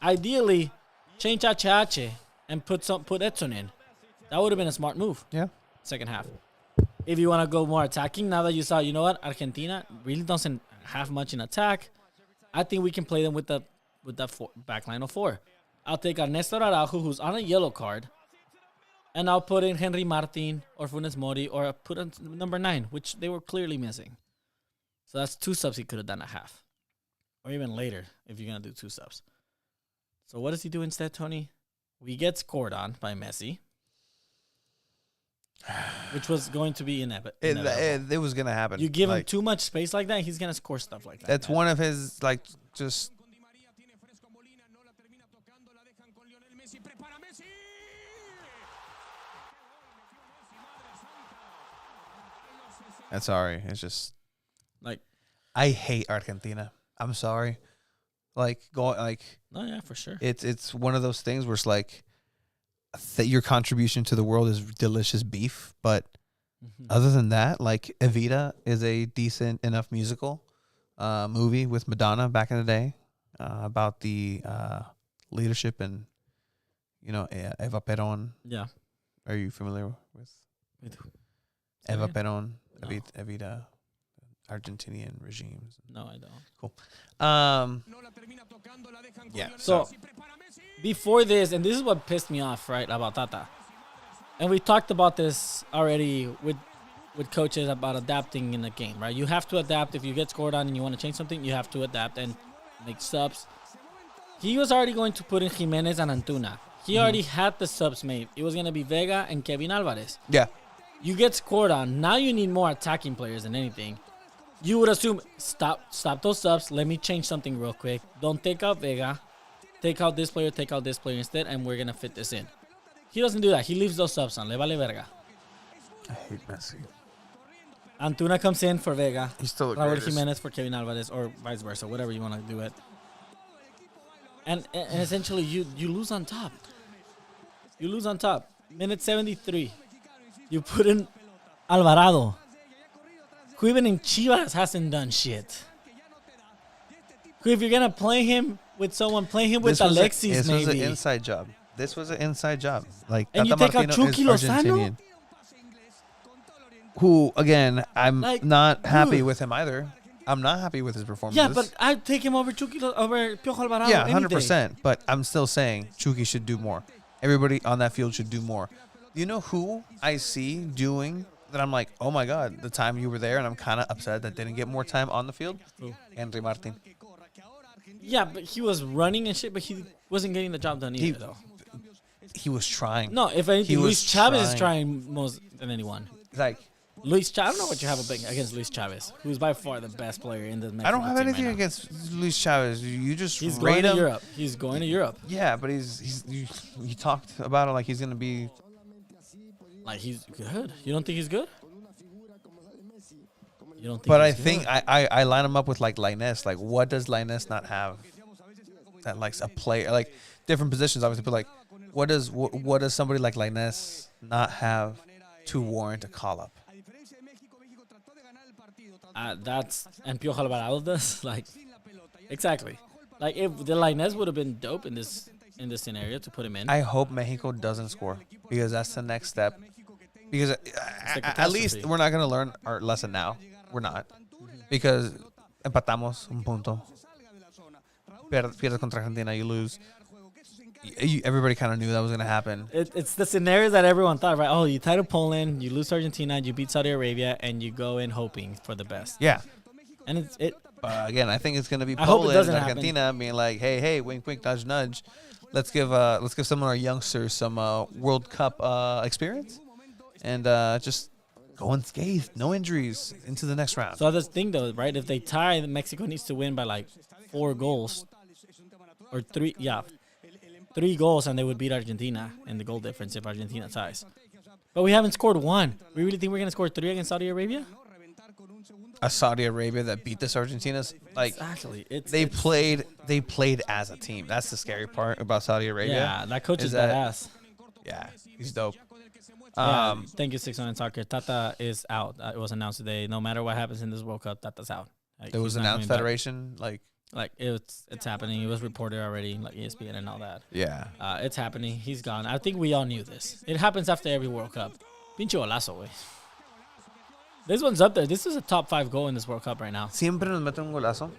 Ideally, change HH and put Edson in. That would have been a smart move. Yeah. Second half. If you want to go more attacking, now that you saw, you know what, Argentina really doesn't have much in attack. I think we can play them with that back line of 4. I'll take Ernesto Araujo, who's on a yellow card, and I'll put in Henry Martin or Funes Mori, or I'll put in number 9, which they were clearly missing. So that's 2 subs he could have done at half, or even later if you're gonna do 2 subs. So what does he do instead, Tony? We get scored on by Messi, which was going to be inevitable. It was gonna happen. You give him too much space like that, he's gonna score stuff like that. That's man. one of his just. That's sorry. It's just I hate Argentina. I'm sorry. No, yeah, for sure. It's one of those things where it's like your contribution to the world is delicious beef, but other than that, like Evita is a decent enough musical movie with Madonna back in the day about the leadership and Eva Perón. Yeah. Are you familiar with who? Eva Perón? No. Evita, Argentinian regimes. No, I don't. Cool. Yeah. So before this, and this is what pissed me off, right, about Tata. And we talked about this already with coaches about adapting in the game, right? You have to adapt. If you get scored on and you want to change something, you have to adapt and make subs. He was already going to put in Jimenez and Antuna. He already had the subs made. It was going to be Vega and Kevin Alvarez. Yeah. You get scored on. Now you need more attacking players than anything. You would assume, stop those subs. Let me change something real quick. Don't take out Vega. Take out this player instead, and we're going to fit this in. He doesn't do that. He leaves those subs on. Le vale verga. I hate Messi. Antuna comes in for Vega. He's still the Raul greatest. Jimenez for Kevin Alvarez, or vice versa, whatever you want to do it. And essentially, you lose on top. You lose on top. Minute 73. You put in Alvarado, who even in Chivas hasn't done shit. Who, if you're going to play him with someone, play him with Alexis, this maybe. was an inside job. This was an inside job. Like, And you Tata take out Martino is Chucky Lozano? Argentinian. Who, again, I'm not happy dude. with him either. I'm not happy with his performances. Yeah, but I'd take him over over Piojo Alvarado. Yeah, any day. 100%. But I'm still saying Chucky should do more. Everybody on that field should do more. You know who I see doing that I'm like, oh my God, the time you were there, and I'm kind of upset that didn't get more time on the field? Who? Henry Martin. Yeah, but he was running and shit, but he wasn't getting the job done either, though. He was trying. No, if anything, He was Luis Chavez is trying. trying more than anyone. Like, I don't know what you have against Luis Chavez, who's by far the best player in the Mexico I don't have team anything right now. against Luis Chavez. You just He's rate going to him. Europe. He's going to Europe. Yeah, but you talked about it like he's gonna be. Like, he's good. You don't think he's good? You don't think But I he's think good? I line him up with like Lainez. Like, what does Lainez not have? That likes a player like different positions, obviously. But like, what does somebody like Lainez not have to warrant a call up? That's and Piojo Alvarado does like exactly. Like if the Lainez would have been dope in this scenario to put him in. I hope Mexico doesn't score because that's the next step. Because at least we're not going to learn our lesson now. We're not. Because empatamos un punto. Pierdes contra Argentina, you lose. Everybody kind of knew that was going to happen. It's the scenarios that everyone thought, right? Oh, you tie to Poland, you lose to Argentina, you beat Saudi Arabia, and you go in hoping for the best. Yeah. And it. Again, I think it's going to be I hope it Poland doesn't and Argentina being like, hey, wink, wink, nudge, nudge. Let's give some of our youngsters some World Cup experience, and just go unscathed, no injuries into the next round. So that's the thing, though, right? If they tie, Mexico needs to win by like 4 goals or 3. Yeah, 3 goals, and they would beat Argentina in the goal difference if Argentina ties. But we haven't scored 1. We really think we're gonna score 3 against Saudi Arabia? A Saudi Arabia that beat this Argentina's like Exactly. they played as a team. That's the scary part about Saudi Arabia. Yeah, that coach is that- badass. Yeah, he's dope. Thank you, 609 Soccer. Tata is out. It was announced today. No matter what happens in this World Cup, Tata's out. Like, It was he's not announced coming back. federation like Like it's happening. It was reported already, like ESPN and all that. yeah. It's happening. He's gone. I think we all knew this. It happens after every World Cup. Pinche golazo, güey. This one's up there. This is a top 5 goal in this World Cup right now. Siempre nos mete un golazo.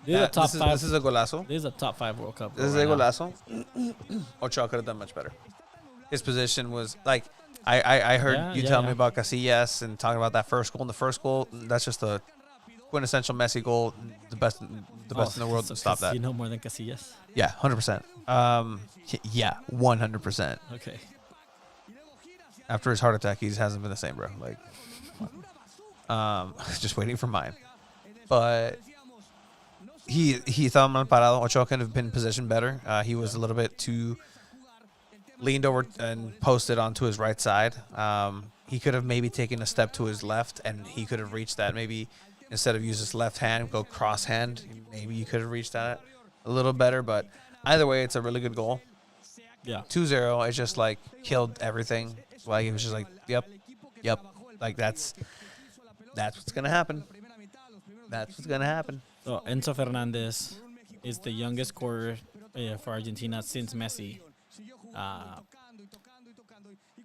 This is a top 5. This is a golazo. This is a top 5 World Cup. This is goal a right now. golazo. Ochoa could have done much better. His position was like I heard you tell me about Casillas and talking about that first goal. And the first goal, that's just a quintessential Messi goal. The best in the world to stop that. You know more than Casillas? Yeah, 100%. Yeah, 100%. Okay. After his heart attack, he hasn't been the same, bro. Like, just waiting for mine. But he thought mal parado. Ochoa could have been positioned better. He was a little bit too leaned over and posted onto his right side. He could have maybe taken a step to his left, and he could have reached that. Maybe instead of use his left hand, go cross hand. Maybe you could have reached that a little better. But either way, it's a really good goal. Yeah. 2-0. It just like killed everything. Like it was just like, yep. Like that's what's gonna happen. That's what's gonna happen. So Enzo Fernandez is the youngest scorer for Argentina since Messi.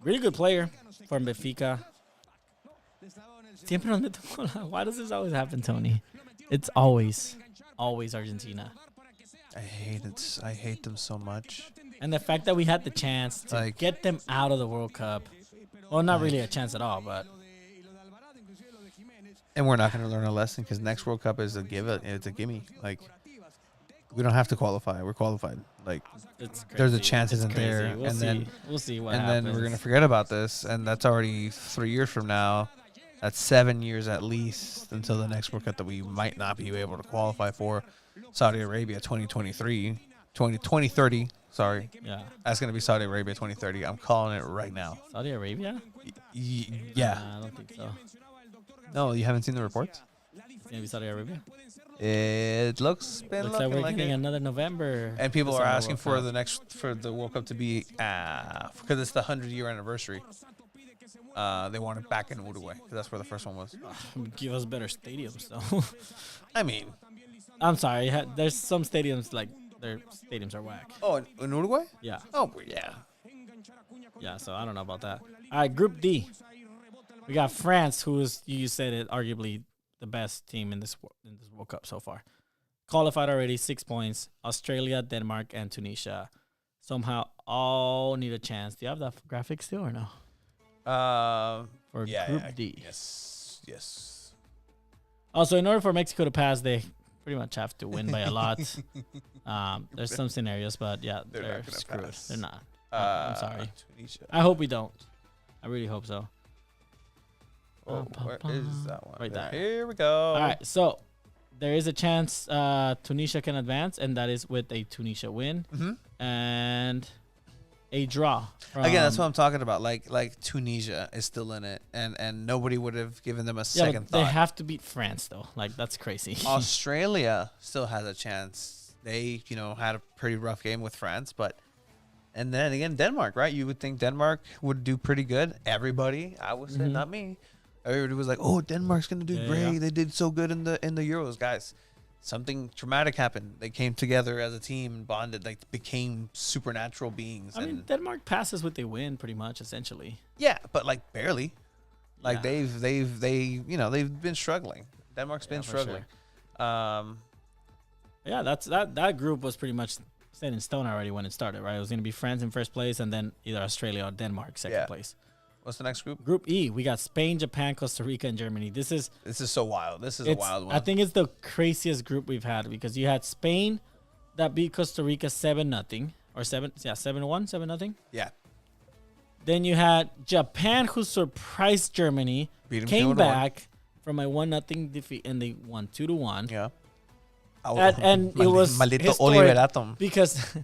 Really good player from Benfica. Siempre nos mete un gol. Why does this always happen, Tony? It's always Argentina. I hate it. I hate them so much. And the fact that we had the chance to Like- get them out of the World Cup. Well, not really a chance at all, but And we're not going to learn a lesson because next World Cup is it's a gimme. Like, we don't have to qualify. We're qualified. Like, it's crazy. there's a chance It's isn't crazy. there. We'll And see. then- We'll see what and happens. then we're going to forget about this. And that's already 3 years from now. That's 7 years at least until the next World Cup that we might not be able to qualify for. Saudi Arabia 2030. Sorry. Yeah. That's going to be Saudi Arabia 2030. I'm calling it right now. Saudi Arabia? Yeah. Nah, I don't think so. No, you haven't seen the reports? It's going to be Saudi Arabia. It looks been Looks like looking we're like getting it. another November. And people are December asking World for Cup. the World Cup to be because it's the 100-year anniversary. They want it back in Uruguay because that's where the first one was. Give us better stadiums, though. I mean, I'm sorry. There's some stadiums, like, their stadiums are whack. oh, in Uruguay? Yeah. Oh, yeah. Yeah, so I don't know about that. All right, Group D. We got France, who is, you said it, arguably the best team in this World Cup so far. Qualified already, 6 points. Australia, Denmark, and Tunisia somehow all need a chance. Do you have that graphic still or no? For Group D. Yes. Also, in order for Mexico to pass, they pretty much have to win by a lot. There's some scenarios, but yeah, They're they're not gonna screwed. pass. They're not. I'm sorry. Tunisia. I hope we don't. I really hope so. Oh, where is that one? Right there. Here we go. All right, so there is a chance Tunisia can advance, and that is with a Tunisia win and a draw. Again, that's what I'm talking about. Like Tunisia is still in it, and nobody would have given them a second they thought. have to beat France though. Like that's crazy. Australia still has a chance. They, had a pretty rough game with France, and then again, Denmark, right? You would think Denmark would do pretty good. Everybody, I would say, not me. Everybody was like, "Oh, Denmark's gonna do great. Yeah. They did so good in the Euros, guys." Something traumatic happened. They came together as a team and bonded, like became supernatural beings. I mean, Denmark passes what they win, pretty much, essentially. Yeah, but like barely. Like Yeah. they've been struggling. Denmark's been for struggling. Yeah, that group was pretty much set in stone already when it started, right? It was going to be France in first place, and then either Australia or Denmark second place. What's the next group? Group E, we got Spain, Japan, Costa Rica, and Germany. This is so wild. This is a wild one. I think it's the craziest group we've had because you had Spain that beat Costa Rica 7-0 or 7-1, 7-0. Yeah. Then you had Japan, who surprised Germany, Beat 'em came 2-1. back from a 1-0 defeat, and they won 2-1. Yeah. And it was Maldito historic Oliveratum. because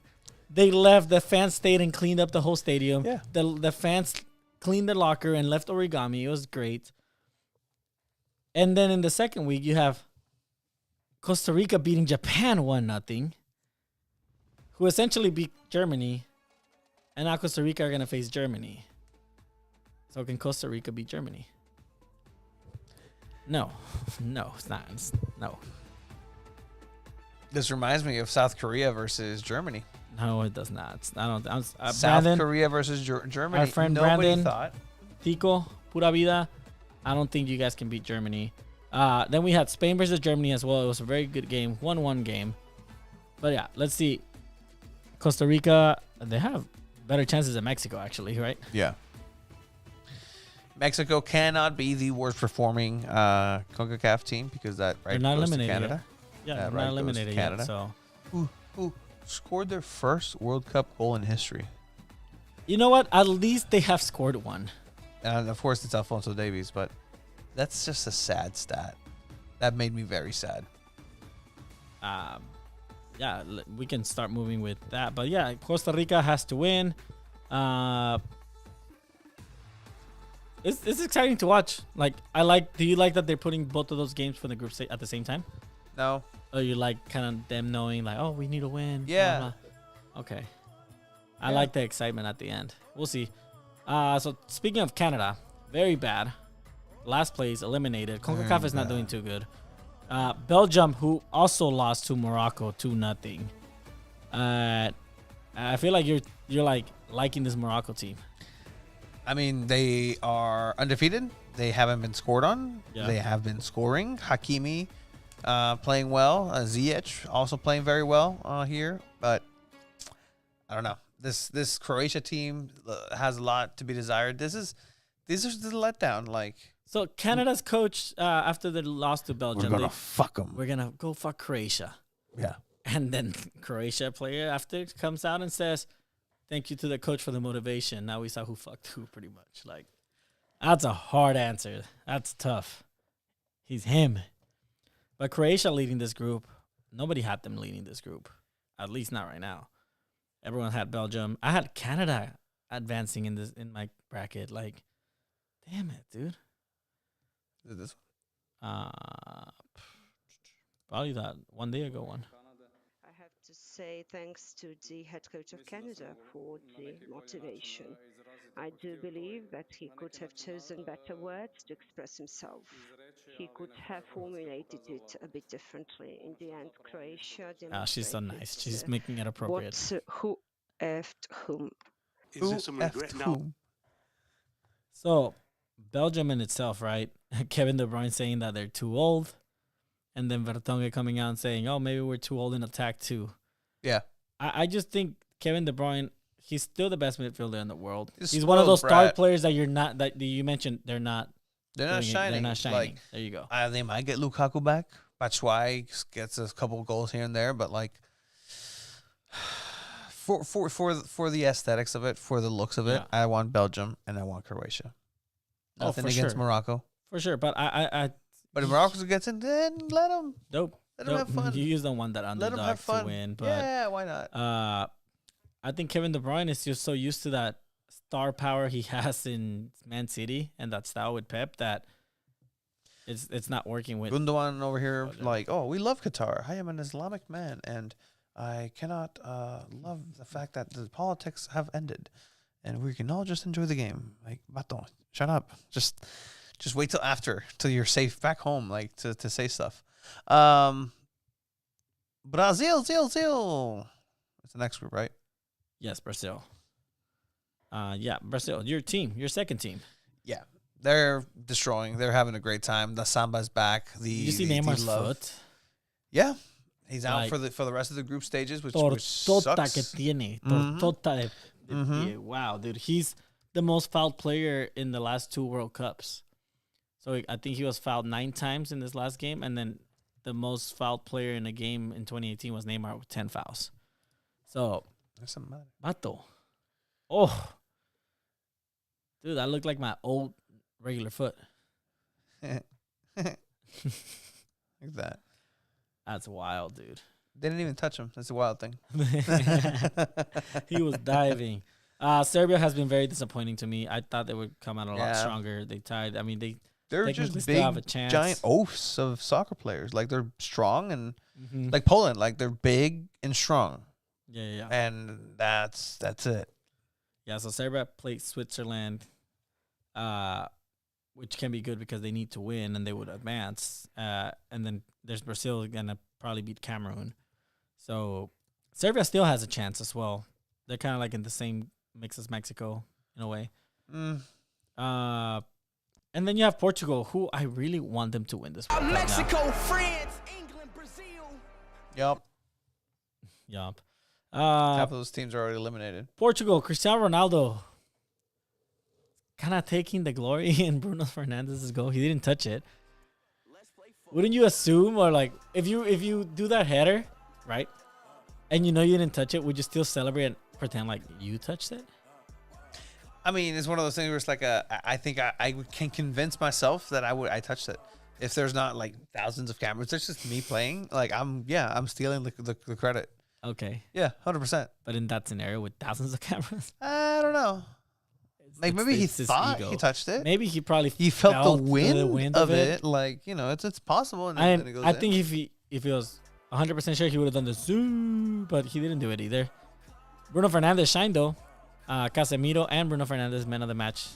they left, the fans stayed and cleaned up the whole stadium. Yeah. The fans cleaned the locker and left origami. It was great. And then in the second week, you have Costa Rica beating Japan 1-0, who essentially beat Germany. And now Costa Rica are going to face Germany. So can Costa Rica beat Germany? No. No, it's not. No. This reminds me of South Korea versus Germany. No, it does not. South Brandon, Korea versus Germany. our friend Nobody Brandon, thought. Tico, pura vida. I don't think you guys can beat Germany. Then we had Spain versus Germany as well. It was a very good game. 1-1 game. But yeah, let's see. Costa Rica, they have better chances than Mexico, actually, right? Yeah. Mexico cannot be the worst performing CONCACAF team because that They're not goes to eliminated Canada. Yeah, That they're right not goes to eliminated Canada. yet. So Who scored their first World Cup goal in history? you know what? At least they have scored one. And of course, it's Alfonso Davies, but that's just a sad stat. That made me very sad. Yeah, we can start moving with that. But yeah, Costa Rica has to win. It's exciting to watch. Like, do you like that they're putting both of those games for the group at the same time? No. Or you like kind of them knowing like, oh, we need to win. Yeah. Blah, blah. Okay. I like the excitement at the end. We'll see. So speaking of Canada, very bad. Last place eliminated. CONCACAF is not doing too good. Belgium, who also lost to Morocco 2-0. I feel like you're like liking this Morocco team. I mean, they are undefeated. They haven't been scored on. Yeah. They have been scoring. Hakimi playing well. Ziyech also playing very well here. But I don't know. This Croatia team has a lot to be desired. These are the letdown. Like, So Canada's coach, after the loss to Belgium, we're gonna fuck them. we're gonna go fuck Croatia. Yeah. And then Croatia player after comes out and says, "Thank you to the coach for the motivation." Now we saw who fucked who, pretty much. Like, that's a hard answer. That's tough. He's him. But Croatia leading this group, nobody had them leading this group. At least not right now. Everyone had Belgium. I had Canada advancing in my bracket. Like, damn it, dude. Is it this Probably that 1 day ago one. I have to say thanks to the head coach of Canada for the motivation. I do believe that he could have chosen better words to express himself. He could have formulated it a bit differently. In the end, Croatia She's so demonstrated, nice. She's making it appropriate. who effed whom. Is there some regret now? So, Belgium in itself, right? Kevin De Bruyne saying that they're too old. And then Vertonghen coming out and saying, oh, maybe we're too old in attack too. Yeah. I just think Kevin De Bruyne, he's still the best midfielder in the world. He's He's one of spoiled those star brat. players that you mentioned they're not They're not doing it. shining. They're not shining. Like, There you go. they might get Lukaku back, Batshuayi gets a couple goals here and there, but like for the aesthetics of it, for the looks of it, I want Belgium and I want Croatia. Nothing against Morocco. For sure, but But if Morocco gets in, then let them. Dope. Let them have fun. You use the one that underdog to win, but yeah, why not? I think Kevin De Bruyne is just so used to that star power he has in Man City and that style with Pep that it's not working with. Gundogan over here, like, oh, we love Qatar. I am an Islamic man, and I cannot love the fact that the politics have ended, and we can all just enjoy the game. Like, Baton, shut up. Just wait till you're safe back home, like to say stuff. Brazil. It's the next group, right? Yes, Brazil. Brazil. Your team, your second team. Yeah, they're destroying. They're having a great time. The Samba's back. Did you see Neymar's foot? Yeah, he's out for the rest of the group stages, which sucks. Que tiene. Tortota de pie. Wow, dude, he's the most fouled player in the last 2 World Cups. So I think he was fouled 9 times in this last game, and then the most fouled player in a game in 2018 was Neymar with 10 fouls. So, Bato. Oh, dude, that looked like my old regular foot. Like that. That's wild, dude. They didn't even touch him. That's the wild thing. He was diving. Serbia has been very disappointing to me. I thought they would come out a lot stronger. They tied. I mean, they're just big, have a chance. Giant oafs of soccer players. Like, they're strong and like Poland. Like, they're big and strong. Yeah. And that's it. Yeah, so Serbia played Switzerland, which can be good because they need to win and they would advance. And then there's Brazil going to probably beat Cameroon. So Serbia still has a chance as well. They're kind of like in the same mix as Mexico in a way. And then you have Portugal, who I really want them to win this World Cup Mexico, now. France, England, Brazil. Yup. Half of those teams are already eliminated. Portugal, Cristiano Ronaldo, kind of taking the glory in Bruno Fernandes's goal. He didn't touch it. Wouldn't you assume, or like, if you do that header, right, and you know you didn't touch it, would you still celebrate and pretend like you touched it? I mean, it's one of those things where it's like I think I can convince myself that I touched it. If there's not like thousands of cameras, it's just me playing. Like, I'm stealing the credit. Okay. Yeah, 100%. But in that scenario with thousands of cameras, I don't know. Like, maybe he thought he touched it. Maybe he probably felt the wind of it. Like, it's possible. And then it goes I think if he was 100% sure, he would have done the zoom, but he didn't do it either. Bruno Fernandes shined though. Casemiro and Bruno Fernandes, men of the match.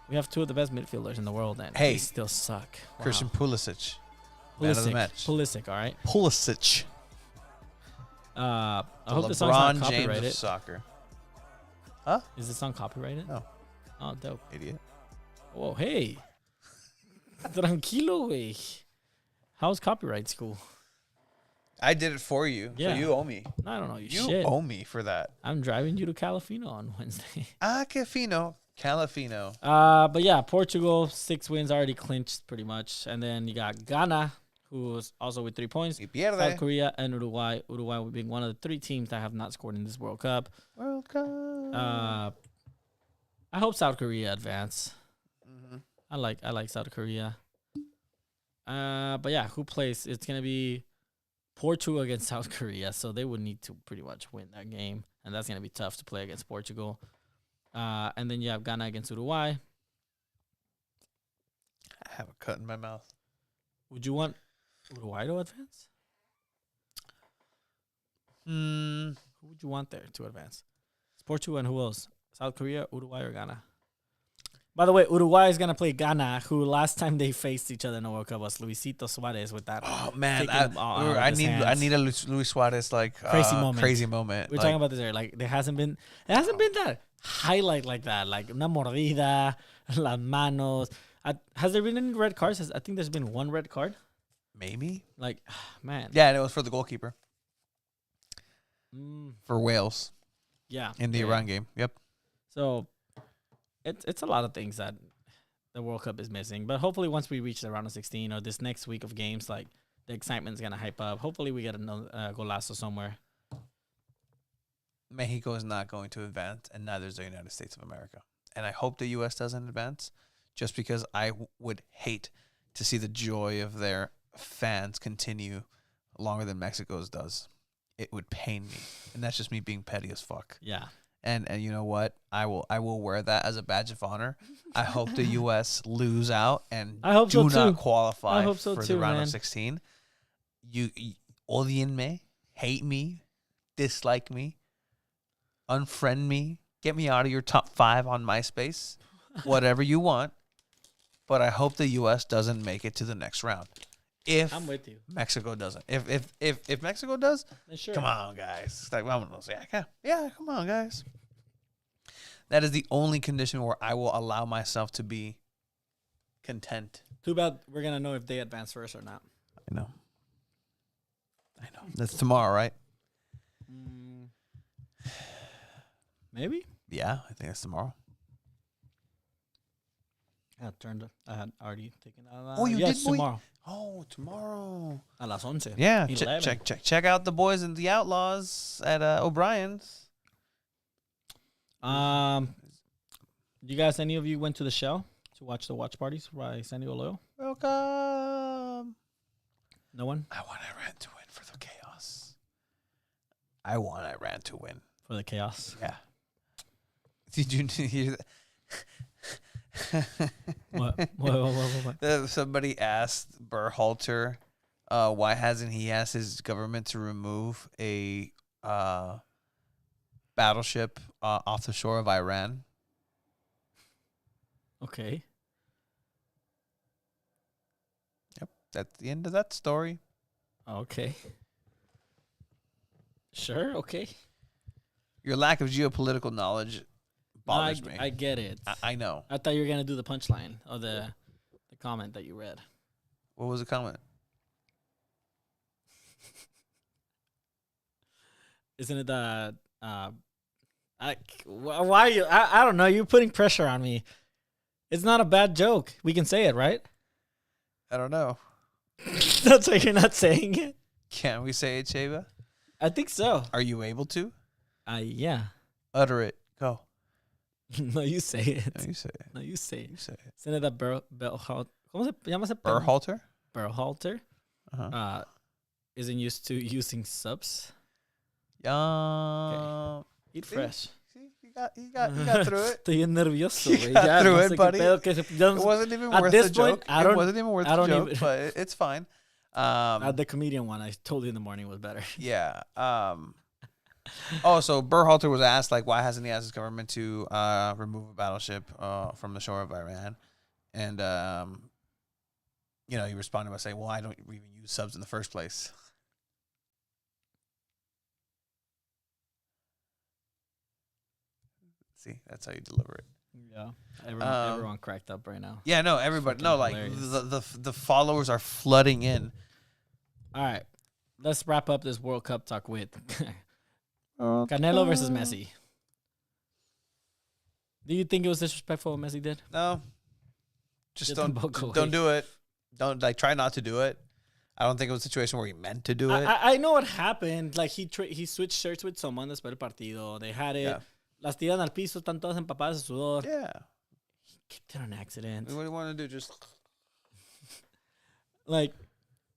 We have 2 of the best midfielders in the world, and they still suck. Wow. Christian Pulisic, man of the match. Pulisic, all right. Pulisic. I hope the song's not copyrighted. James of soccer. Huh? Is the song copyrighted? No. Oh, dope. Idiot. Oh, hey. Tranquilo, güey. How's copyright school? I did it for you, so you owe me. I don't know. You owe me for that. I'm driving you to Calafino on Wednesday. Calafino. But yeah, Portugal, 6 wins, already clinched pretty much. And then you got Ghana, who's also with 3 points. South Korea and Uruguay. Uruguay being one of the 3 teams that have not scored in this World Cup. I hope South Korea advance. I like South Korea. But yeah, who plays? It's gonna be Portugal against South Korea, so they would need to pretty much win that game, and that's gonna be tough to play against Portugal. And then you have Ghana against Uruguay. I have a cut in my mouth. Would you want Uruguay to advance? Who would you want there to advance? It's Portugal and who else? South Korea, Uruguay, or Ghana? By the way, Uruguay is going to play Ghana, who last time they faced each other in the World Cup was Luisito Suarez with that. Oh, man. I need a Luis Suarez, like, crazy moment. We're talking about this earlier. Like, there hasn't been that highlight like that. Like, una mordida, las manos. Has there been any red cards? I think there's been 1 red card. Maybe. Like, man. Yeah, and it was for the goalkeeper. For Wales. Yeah. In the Iran game. Yep. So, it's a lot of things that the World Cup is missing. But hopefully, once we reach the round of 16 or this next week of games, like the excitement's gonna hype up. Hopefully, we get another golazo somewhere. Mexico is not going to advance, and neither is the United States of America. And I hope the U.S. doesn't advance, just because I would hate to see the joy of their fans continue longer than Mexico's does. It would pain me, and that's just me being petty as fuck. Yeah. And you know what? I will wear that as a badge of honor. I hope the U.S. lose out and I hope do so not too. qualify I hope so for too, the round man. of 16. You odien me, hate me, dislike me, unfriend me, get me out of your top 5 on MySpace, whatever you want. But I hope the U.S. doesn't make it to the next round. If I'm with you. Mexico doesn't, if Mexico does, Then sure. come on, guys. It's like, vámonos. Yeah, come on, guys. That is the only condition where I will allow myself to be content. Too bad we're gonna know if they advance first or not. I know. That's tomorrow, right? Maybe. Yeah, I think it's tomorrow. I had already taken that. Oh, you yes, did? Wait. tomorrow. Oh, tomorrow. A las 11. Yeah, 11. check out the boys and the Outlaws at O'Brien's. You guys, any of you went to the Shell to watch the watch parties by Sandy Oloyo? Welcome. No one? I want Iran to win for the chaos. I want Iran to win. For the chaos. Yeah. Did you hear that? What? Somebody asked Berhalter, why hasn't he asked his government to remove a battleship off the shore of Iran? Okay. Yep, that's the end of that story. Okay. Sure, okay. Your lack of geopolitical knowledge bothers me. I get it. I know. I thought you were going to do the punchline of the comment that you read. What was the comment? Isn't it that why are you I don't know, you're putting pressure on me. It's not a bad joke. We can say it, right? I don't know. That's why you're not saying it. Can we say it, Sheba? I think so. Are you able to? Yeah. Utter it. Go. No, you say it. No, you say it. No, you say it. You say it. Isn't it that ¿Cómo se llama ese? Berhalter? Berhalter Uh-huh. isn't used to using subs. Eat See? fresh. See, you got through it. Estoy bien nervioso, You güey. got Ya, through no it, sé qué buddy. pedo, que se- It wasn't even At worth this the point, joke. I It don't- wasn't even worth I the don't joke, even- but it's fine. The comedian one I told you in the morning was better. Yeah. So Berhalter was asked, like, why hasn't he asked his government to remove a battleship from the shore of Iran? And, he responded by saying, well, I don't even use subs in the first place. See, that's how you deliver it. Yeah. Everyone cracked up right now. Yeah, no, everybody. Fucking No, like, hilarious. the followers are flooding in. All right. Let's wrap up this World Cup talk with Canelo versus Messi. Do you think it was disrespectful what Messi did? No. Just Yo don't tampoco, don't güey. do it. Don't, like, try not to do it. I don't think it was a situation where he meant to do it. I know what happened. Like he switched shirts with someone después del partido. They had it. Yeah. Las tiran al piso, están todas empapadas de sudor. Yeah. He kicked it on accident. What do you want to do? Just Like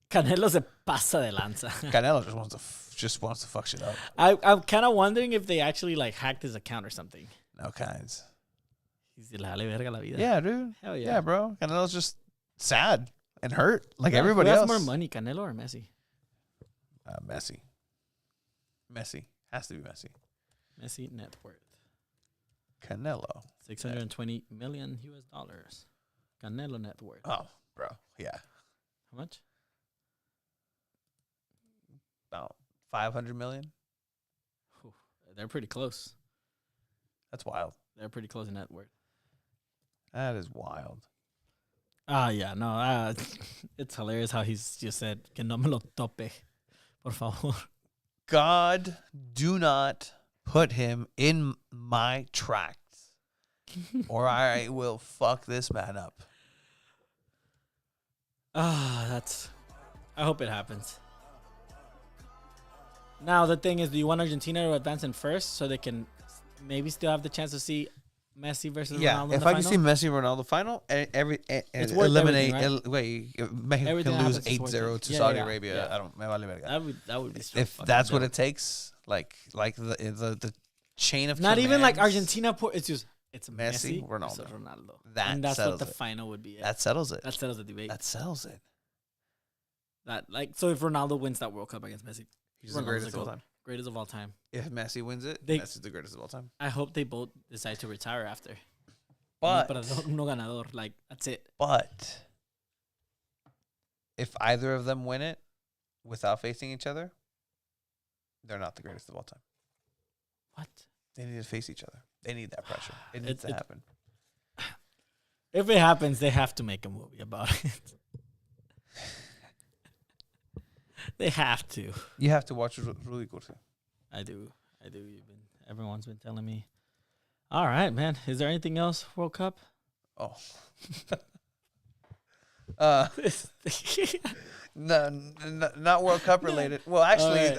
Canelo se pasa de lanza. Canelo just wants to fuck shit up. I'm kind of wondering if they actually like hacked his account or something. No kinds. He's le vale verga la vida. Yeah, dude. Hell yeah. Yeah, bro. Canelo's just sad and hurt like Yeah, everybody who has else. more money, Canelo or Messi? Messi. Messi. Has to be Messi. Messi net worth Canelo. $620 million US. Canelo net worth. Oh, bro. Yeah. How much? About 500 million. Whew, they're pretty close. That's wild. They're pretty close in net worth. That is wild. Yeah, no, it's hilarious how he's just said, que no me lo tope, por favor. God, do not put him in my tracks or I will fuck this man up. I hope it happens. Now the thing is, do you want Argentina to advance in first so they can maybe still have the chance to see Messi versus Ronaldo? In If the I can final? see Messi Ronaldo final, It's worth eliminate. everything, Mexico Everything can lose happens, it's worth 8-0 it. to Yeah, Saudi yeah, Arabia. yeah. I don't. Me vale verga. That would be so If fucking that's what dope. it takes, like the chain of Not even like commands, Argentina. It's just it's Messi, Messi, Ronaldo. versus Ronaldo. That And that's what settles the it. final would be. That settles it. That settles the debate. That settles it. So if Ronaldo wins that World Cup against Messi, He's the Ronaldo's greatest the of all GOAT. time. Greatest of all time. If Messi wins it, They- Messi's the greatest of all time. I hope they both decide to retire after. But Uno ganador, like that's it. if either of them win it without facing each other, they're not the greatest of all time. What? They need to face each other. They need that pressure. It needs to happen. If it happens, they have to make a movie about it. They have to. You have to watch Rudy Cursi. I do. Everyone's been telling me. All right, man. Is there anything else World Cup? Oh. No, not World Cup related. Well, actually,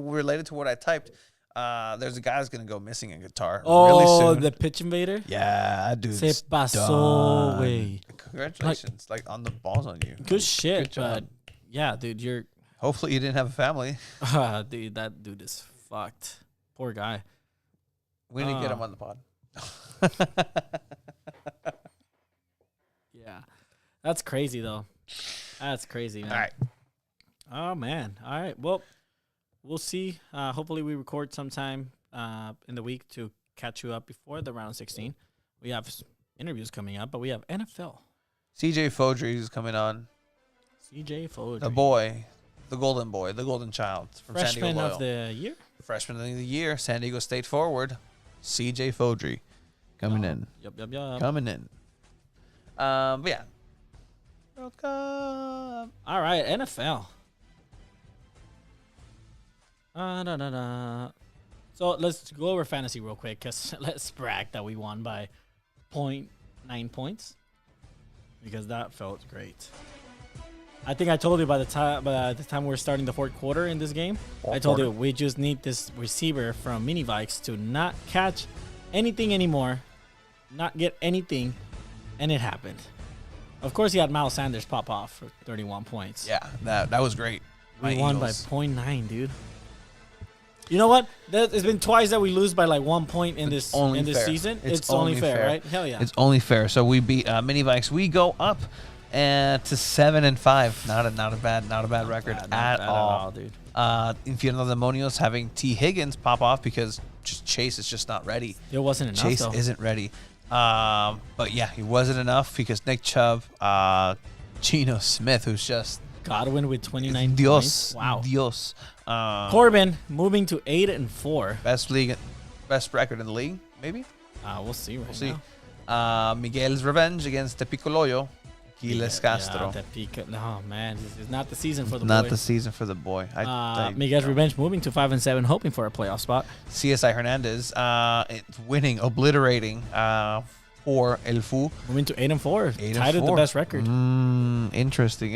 related to what I typed. There's a guy who's going to go missing in Qatar really soon. The pitch invader. Yeah, dude. Se pasó, güey. Congratulations. Like, on the balls on you. Good shit, Good job. but yeah, dude, you're Hopefully you didn't have a family. dude, that dude is fucked. Poor guy. We need to get him on the pod. Yeah. That's crazy though. That's crazy, man. All right. Oh man. All right. Well, we'll see. Hopefully we record sometime in the week to catch you up before the round 16. We have interviews coming up, but we have NFL. CJ Fodry is coming on. CJ Foden. The boy, the golden child from San Freshman Diego of Loyal. the year. Freshman of the year, San Diego State forward, CJ Fodry, coming in. Yep. Coming in. But yeah. World Cup. All right, NFL. So let's go over fantasy real quick, because let's brag that we won by 0.9 points, because that felt great. I think I told you by the time we were starting the fourth quarter in this game, I told you we just need this receiver from Mini Vikes to not catch anything anymore, not get anything, and it happened. Of course, he had Miles Sanders pop off for 31 points. Yeah, that was great. We won by 0.9, dude. You know what? It's been twice that we lose by like 1 point in this season. It's only fair, right? Hell yeah. It's only fair. So we beat Mini Vikes. We go up to 7-5. Not a bad record at all, dude. Infierno Demonios having T Higgins pop off because Chase is just not ready. It wasn't enough. Chase though. isn't ready. But yeah, he wasn't enough because Nick Chubb, Geno Smith, who's just Godwin with 29 Dios. points. Wow. Dios. Corbin moving to 8-4. Best record in the league, maybe. We'll see. We'll See. Miguel's revenge against Tepicoloyo. Giles Castro. No, man, this is not the season for the Not boy. the season for the boy. Miguel's revenge moving to 5-7, hoping for a playoff spot. CSI Hernandez winning, obliterating for El Fu. Moving to 8-4, 8-4. tied with the best record. Interesting.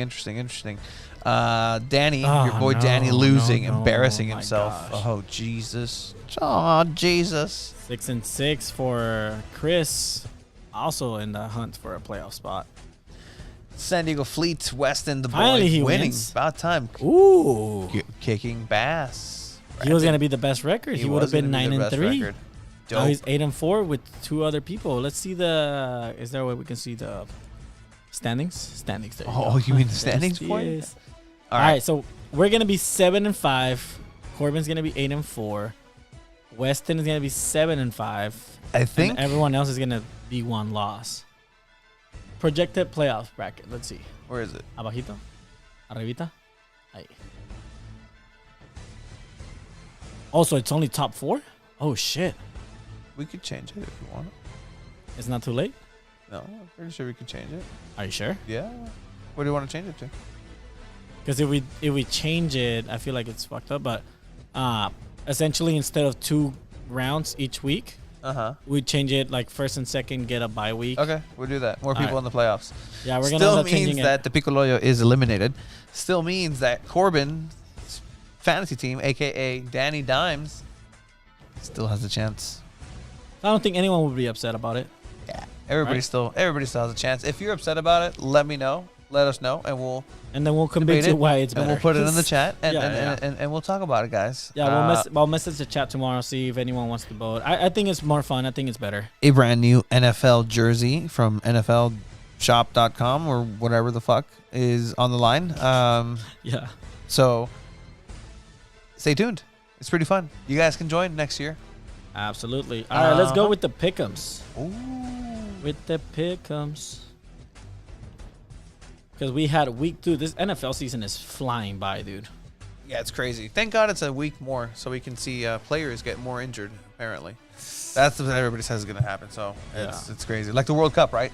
Danny, your boy Danny, losing, embarrassing my himself. gosh. Oh, Jesus. Oh, Jesus. 6-6 for Chris, also in the hunt for a playoff spot. San Diego Fleet, Weston, the boy, Finally he winning. wins. About time. Ooh. Kicking bass. He was going to be the best record. He would have been 9-3. Now he's 8-4 with two other people. Let's see the. Is there a way we can see the standings? Standings. There you go. You mean the standings for it? Yes. All right. So we're gonna be 7-5. Corbin's gonna be 8-4. Weston is gonna be 7-5. I think. And everyone else is gonna be one loss. Projected playoff bracket. Let's see. Where is it? Abajito. Arribita. Ahí. Also, it's only top 4. Oh shit. We could change it if you want it. It's not too late. No, I'm pretty sure we could change it. Are you sure? Yeah. What do you want to change it to? Because if we change it, I feel like it's fucked up. But essentially, instead of 2 rounds each week, we change it like first and second get a bye week. Okay, we'll do that. More people right. in the playoffs. Yeah, we're gonna Still end up changing means that the Picoloyo is eliminated. Still means that Corbin's fantasy team, aka Danny Dimes, still has a chance. I don't think anyone would be upset about it. Yeah, everybody still has a chance. If you're upset about it, let me know. Let us know, and then we'll convince you why it's better. And we'll put it in the chat, and, Yeah, and we'll talk about it, guys. Yeah, we'll message the chat tomorrow, see if anyone wants to vote. I think it's more fun. I think it's better. A brand new NFL jersey from NFLshop.com or whatever the fuck is on the line. Yeah. So stay tuned. It's pretty fun. You guys can join next year. Absolutely. All right, let's go with the pick'ems. Ooh. With the pick'ems. Because we had week 2. This NFL season is flying by, dude. Yeah, it's crazy. Thank God it's a week more so we can see players get more injured, apparently. That's what everybody says is going to happen. So it's crazy. Like the World Cup, right?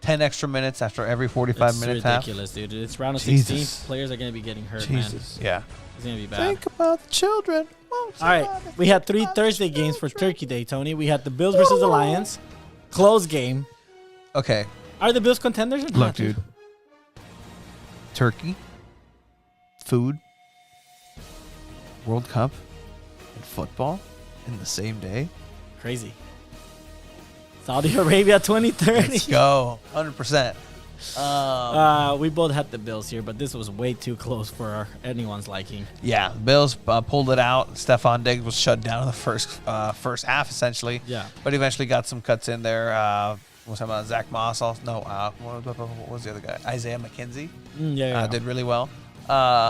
10 extra minutes after every 45 minutes. It's ridiculous, dude. It's round of 16. Players are going to be getting hurt, man. Yeah. It's going to be bad. Think about the children. All right. We had 3 Thursday games for Turkey Day, Tony. We had the Bills versus the Lions. Close game. Okay. Are the Bills contenders or not? Look, dude. Turkey, food, World Cup, and football in the same day. Crazy. Saudi Arabia 2030. Let's go. 100%. We both had the Bills here, but this was way too close for anyone's liking. Yeah, Bills pulled it out. Stephon Diggs was shut down in the first half, essentially. Yeah. But eventually got some cuts in there. What's talking about Zach Moss? What was the other guy? Isaiah McKenzie. Did really well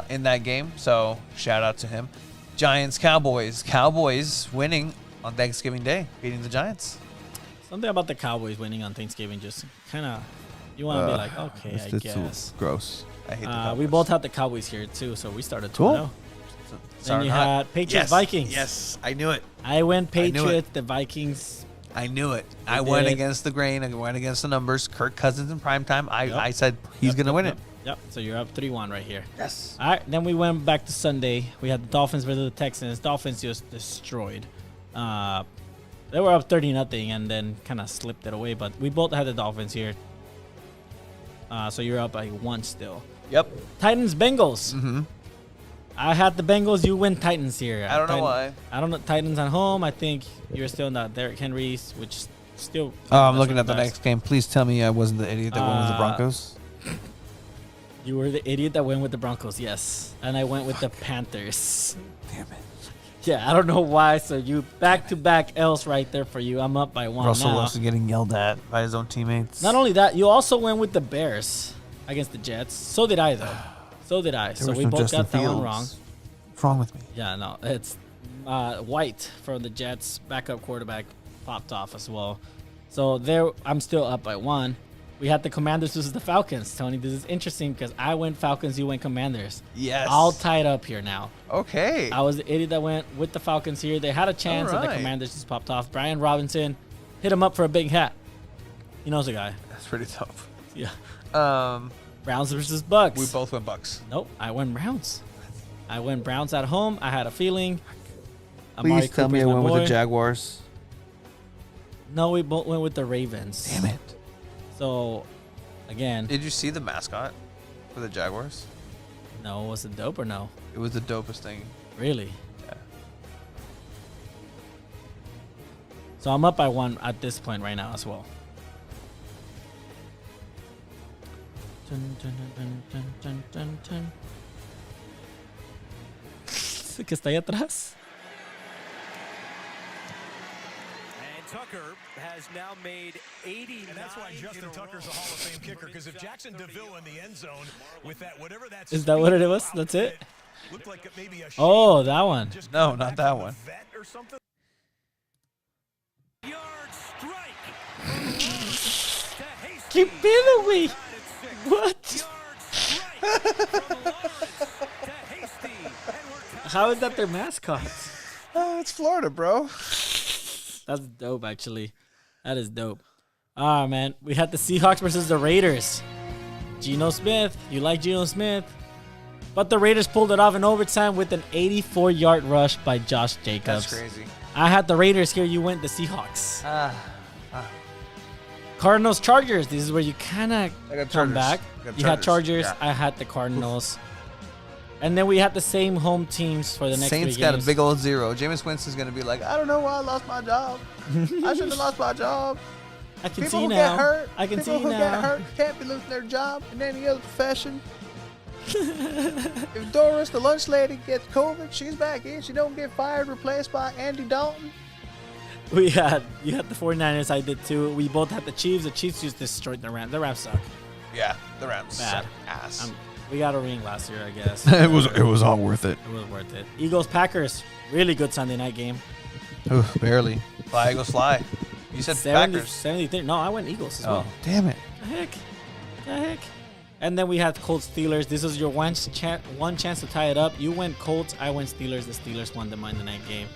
in that game. So shout out to him. Giants, Cowboys. Cowboys winning on Thanksgiving Day, beating the Giants. Something about the Cowboys winning on Thanksgiving just kind of, you want to be like, okay, I guess. Gross. I hate the Cowboys. We both had the Cowboys here too, so we started 2-0. Cool. Then you had Patriots, Vikings. Yes, I knew it. I went Patriots, the Vikings. I knew it. I went against the grain. I went against the numbers. Kirk Cousins in primetime. I said he's going to win it. Yep. So you're up 3-1 right here. Yes. All right. Then we went back to Sunday. We had the Dolphins versus the Texans. Dolphins just destroyed. They were up 30-0 and then kind of slipped it away. But we both had the Dolphins here. So you're up by 1 still. Yep. Titans, Bengals. Mm-hmm. I had the Bengals. You win Titans here. I don't know why. I don't know. Titans at home. I think you're still in that Derrick Henry's, which still. I'm looking at the next game. Please tell me I wasn't the idiot that went with the Broncos. You were the idiot that went with the Broncos, yes. And I went with the Panthers. Damn it. Yeah, I don't know why. So you back-to-back L's right there for you. I'm up by 1 Russell now. Wilson getting yelled at by his own teammates. Not only that, you also went with the Bears against the Jets. So did I, though. So did I. So we both got that one wrong. What's wrong with me? Yeah, no. It's White from the Jets, backup quarterback, popped off as well. So there, I'm still up by 1. We had the Commanders versus the Falcons, Tony. This is interesting because I went Falcons, you went Commanders. Yes. All tied up here now. Okay. I was the idiot that went with the Falcons here. They had a chance, and the Commanders just popped off. Brian Robinson hit him up for a big hat. He knows the guy. That's pretty tough. Yeah. Browns versus Bucks. We both went Bucks. Nope, I went Browns. I went Browns at home. I had a feeling. Please tell me I went with the Jaguars. No, we both went with the Ravens. Damn it. So, again. Did you see the mascot for the Jaguars? No, was it dope or no? It was the dopest thing. Really? Yeah. So I'm up by 1 at this point right now as well. ¿Qué está ahí atrás? And Tucker has now made 89. And that's why Justin Tucker's a Hall of Fame kicker, because if Jackson DeVille in the end zone with that, whatever that's. Is that what it was? That's it? Looked like maybe a Oh, that one. No, not that one. Yard strike. ¿Qué pedo, güey? What? How is that their mascot? Oh, it's Florida, bro. That's dope, actually. That is dope. Ah, man. We had the Seahawks versus the Raiders. Geno Smith. You like Geno Smith? But the Raiders pulled it off in overtime with an 84-yard rush by Josh Jacobs. That's crazy. I had the Raiders here. You went the Seahawks. Ah. Cardinals, Chargers. This is where you kind of I got come Chargers. back. I got You had Chargers. Yeah. I had the Cardinals. And then we had the same home teams for the next Saints 3 got games. a big old 0. Jameis Winston's going to be like, I don't know why I lost my job. I shouldn't have lost my job. I can People see who now. get hurt, I can people see who now. get hurt can't be losing their job in any other profession. If Doris, the lunch lady, gets COVID, she's back in. She don't get fired, replaced by Andy Dalton. You had the 49ers. I did too. We both had the Chiefs. The Chiefs just destroyed the Rams. The Rams suck. Yeah, the Rams Bad. suck ass. We got a ring last year, I guess. it was all worth it. It was worth it. Eagles, Packers. Really good Sunday night game. Ooh, barely. Fly, Eagles, fly. You said Packers. 73. No, I went Eagles as well. Damn it. The heck? And then we had Colts, Steelers. This was your one chance to tie it up. You went Colts. I went Steelers. The Steelers won the Monday night game.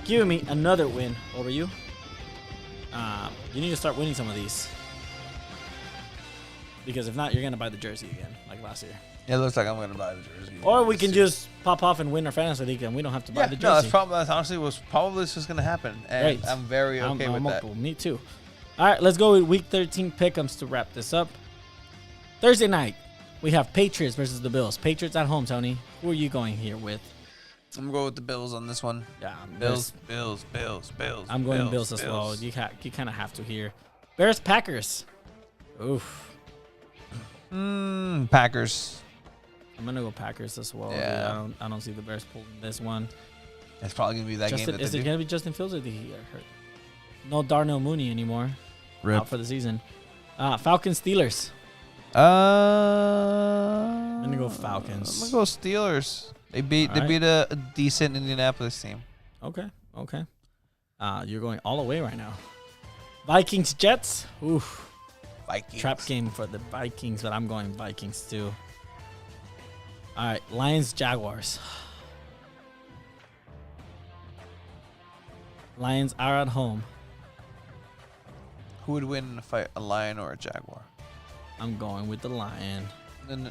Giving me another win over you. You need to start winning some of these. Because if not, you're going to buy the jersey again, like last year. It looks like I'm going to buy the jersey. Or we can just pop off and win our fantasy league and we don't have to buy the jersey. No, that's honestly was probably just going to happen. And Great. I'm very okay with that. Me too. All right, let's go with Week 13 pick'ems to wrap this up. Thursday night, we have Patriots versus the Bills. Patriots at home, Tony. Who are you going here with? I'm going to go with the Bills on this one. Yeah, Bills. I'm going Bills as well. You kind of have to here. Bears, Packers. Oof. Packers. I'm gonna go Packers as well. Yeah. Dude. I don't see the Bears pulling this one. It's probably going to be that game that Is they it do. gonna be Justin Fields or did he get hurt? No Darnell Mooney anymore. Rip. Out for the season. Falcons, Steelers. I'm gonna go Falcons. I'm gonna go Steelers. They beat a decent Indianapolis team. Okay. You're going all the way right now. Vikings, Jets. Oof. Vikings. Trap game for the Vikings, but I'm going Vikings too. All right, Lions, Jaguars. Lions are at home. Who would win in a fight, a lion or a jaguar? I'm going with the Lion. No.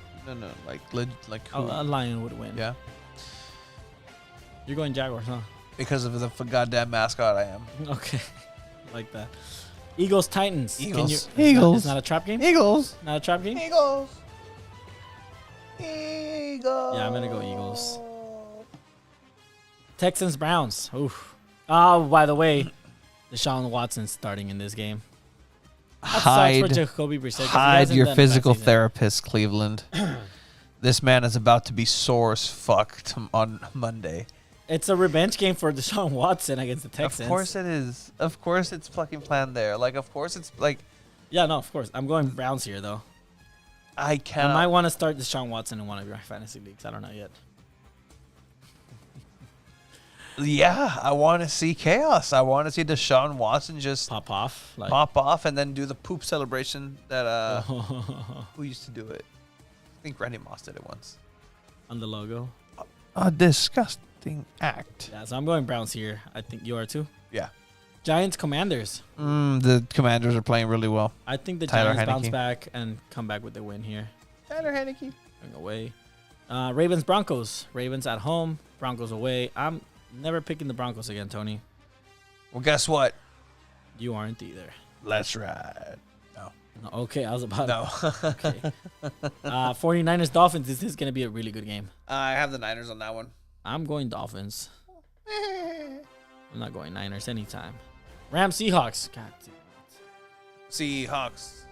Like who? A Lion would win. Yeah. You're going Jaguars, huh? Because of the goddamn mascot I am. Okay. Like that. Eagles, Titans. Eagles. It's not a trap game? Eagles. Not a trap game? Eagles. Yeah, I'm going to go Eagles. Texans, Browns. Oof. Oh, by the way, Deshaun Watson's starting in this game. That sucks for Jacoby Brissett 'cause he Hide hasn't your done a bad physical season. therapist, Cleveland. This man is about to be sore as fuck on Monday. It's a revenge game for Deshaun Watson against the Texans. Of course it is. Of course it's fucking planned there. Like, of course it's like, Yeah, no, of course. I'm going Browns here, though. I I cannot. might want to start Deshaun Watson in one of your fantasy leagues. I don't know yet. Yeah, I want to see chaos. I want to see Deshaun Watson just Pop off. Like, pop off and then do the poop celebration that who used to do it? I think Randy Moss did it once. on the logo. A disgusting act. Yeah, so I'm going Browns here. I think you are too. Yeah. Giants, Commanders. The Commanders are playing really well. I think the Tyler Giants bounce Heineke. back and come back with the win here. Tyler Heineke. Going away. Ravens, Broncos. Ravens at home. Broncos away. I'm never picking the Broncos again, Tony. Well, guess what? You aren't either. Let's ride. No. No, okay, I was about No. Okay. 49ers, Dolphins. This is going to be a really good game. I have the Niners on that one. I'm going Dolphins. I'm not going Niners anytime. Rams, Seahawks. God damn it. Seahawks.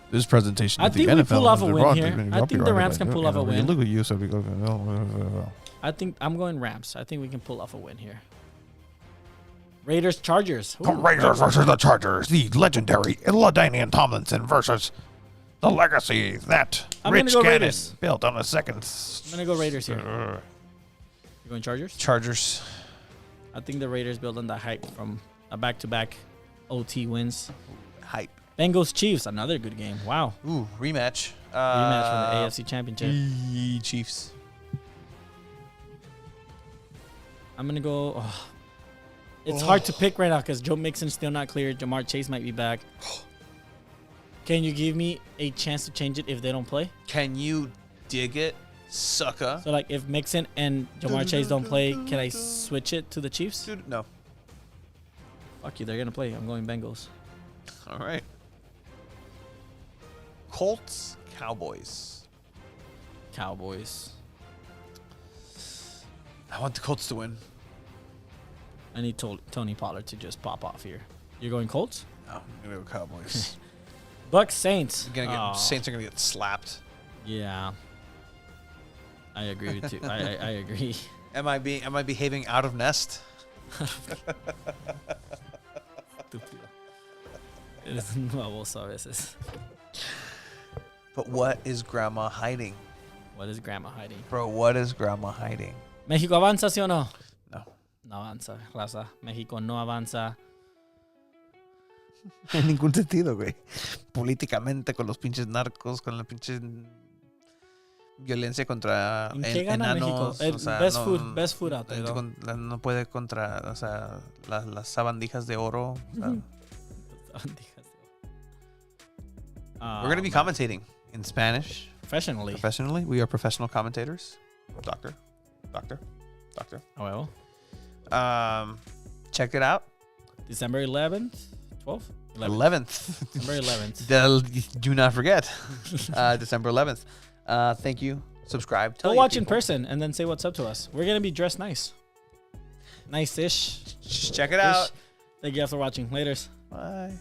This presentation I of the think we NFL pull off a is win brought to here. you by I think the Rams can pull off a win. Look at you, so we go. I think I'm going Rams. I think we can pull off a win here. Raiders, Chargers. The Ooh. Raiders versus the Chargers. The legendary LaDainian Tomlinson versus the legacy that I'm gonna Rich go Gannon Raiders. built on a second. I'm going to go Raiders here. You going Chargers? Chargers. I think the Raiders build on the hype from a back-to-back OT wins. Hype. Bengals, Chiefs. Another good game. Wow. Ooh, rematch. Rematch for the AFC Championship. Chiefs. I'm going to go... Oh. It's hard to pick right now because Joe Mixon's still not clear. Jamar Chase might be back. Can you give me a chance to change it if they don't play? Can you dig it Sucker. So, like, if Mixon and Jamar Chase don't play, can I switch it to the Chiefs? Dude, no. Fuck you, they're going to play. I'm going Bengals. All right. Colts, Cowboys. Cowboys. I want the Colts to win. I need Tony Pollard to just pop off here. You're going Colts? No, I'm gonna go Cowboys. Bucks, Saints. Saints are gonna get slapped. Yeah. I agree with you. I agree. Am I behaving out of nest? Estúpido. Eres un baboso a veces. But what is Grandma hiding? What is Grandma hiding? Bro, what is Grandma hiding? ¿México avanza, sí o no? No. No avanza, raza. México no avanza. En ningún sentido, güey. Políticamente, con los pinches narcos, con la pinche violencia contra ¿En qué gana México? enanos. O sea, Best food out there, though. no puede contra, o sea, las sabandijas de oro. O sea, we're going to be commentating in Spanish. Professionally. We are professional commentators. Doctor. A huevo. Check it out. December 11th? 12th? 11th. December 11th. Do not forget. December 11th. Thank you. Subscribe. Tell Go your watch in people. person and then say what's up to us. We're going to be dressed nice. Nice-ish. Just check it out. Thank you guys for watching. Laters. Bye.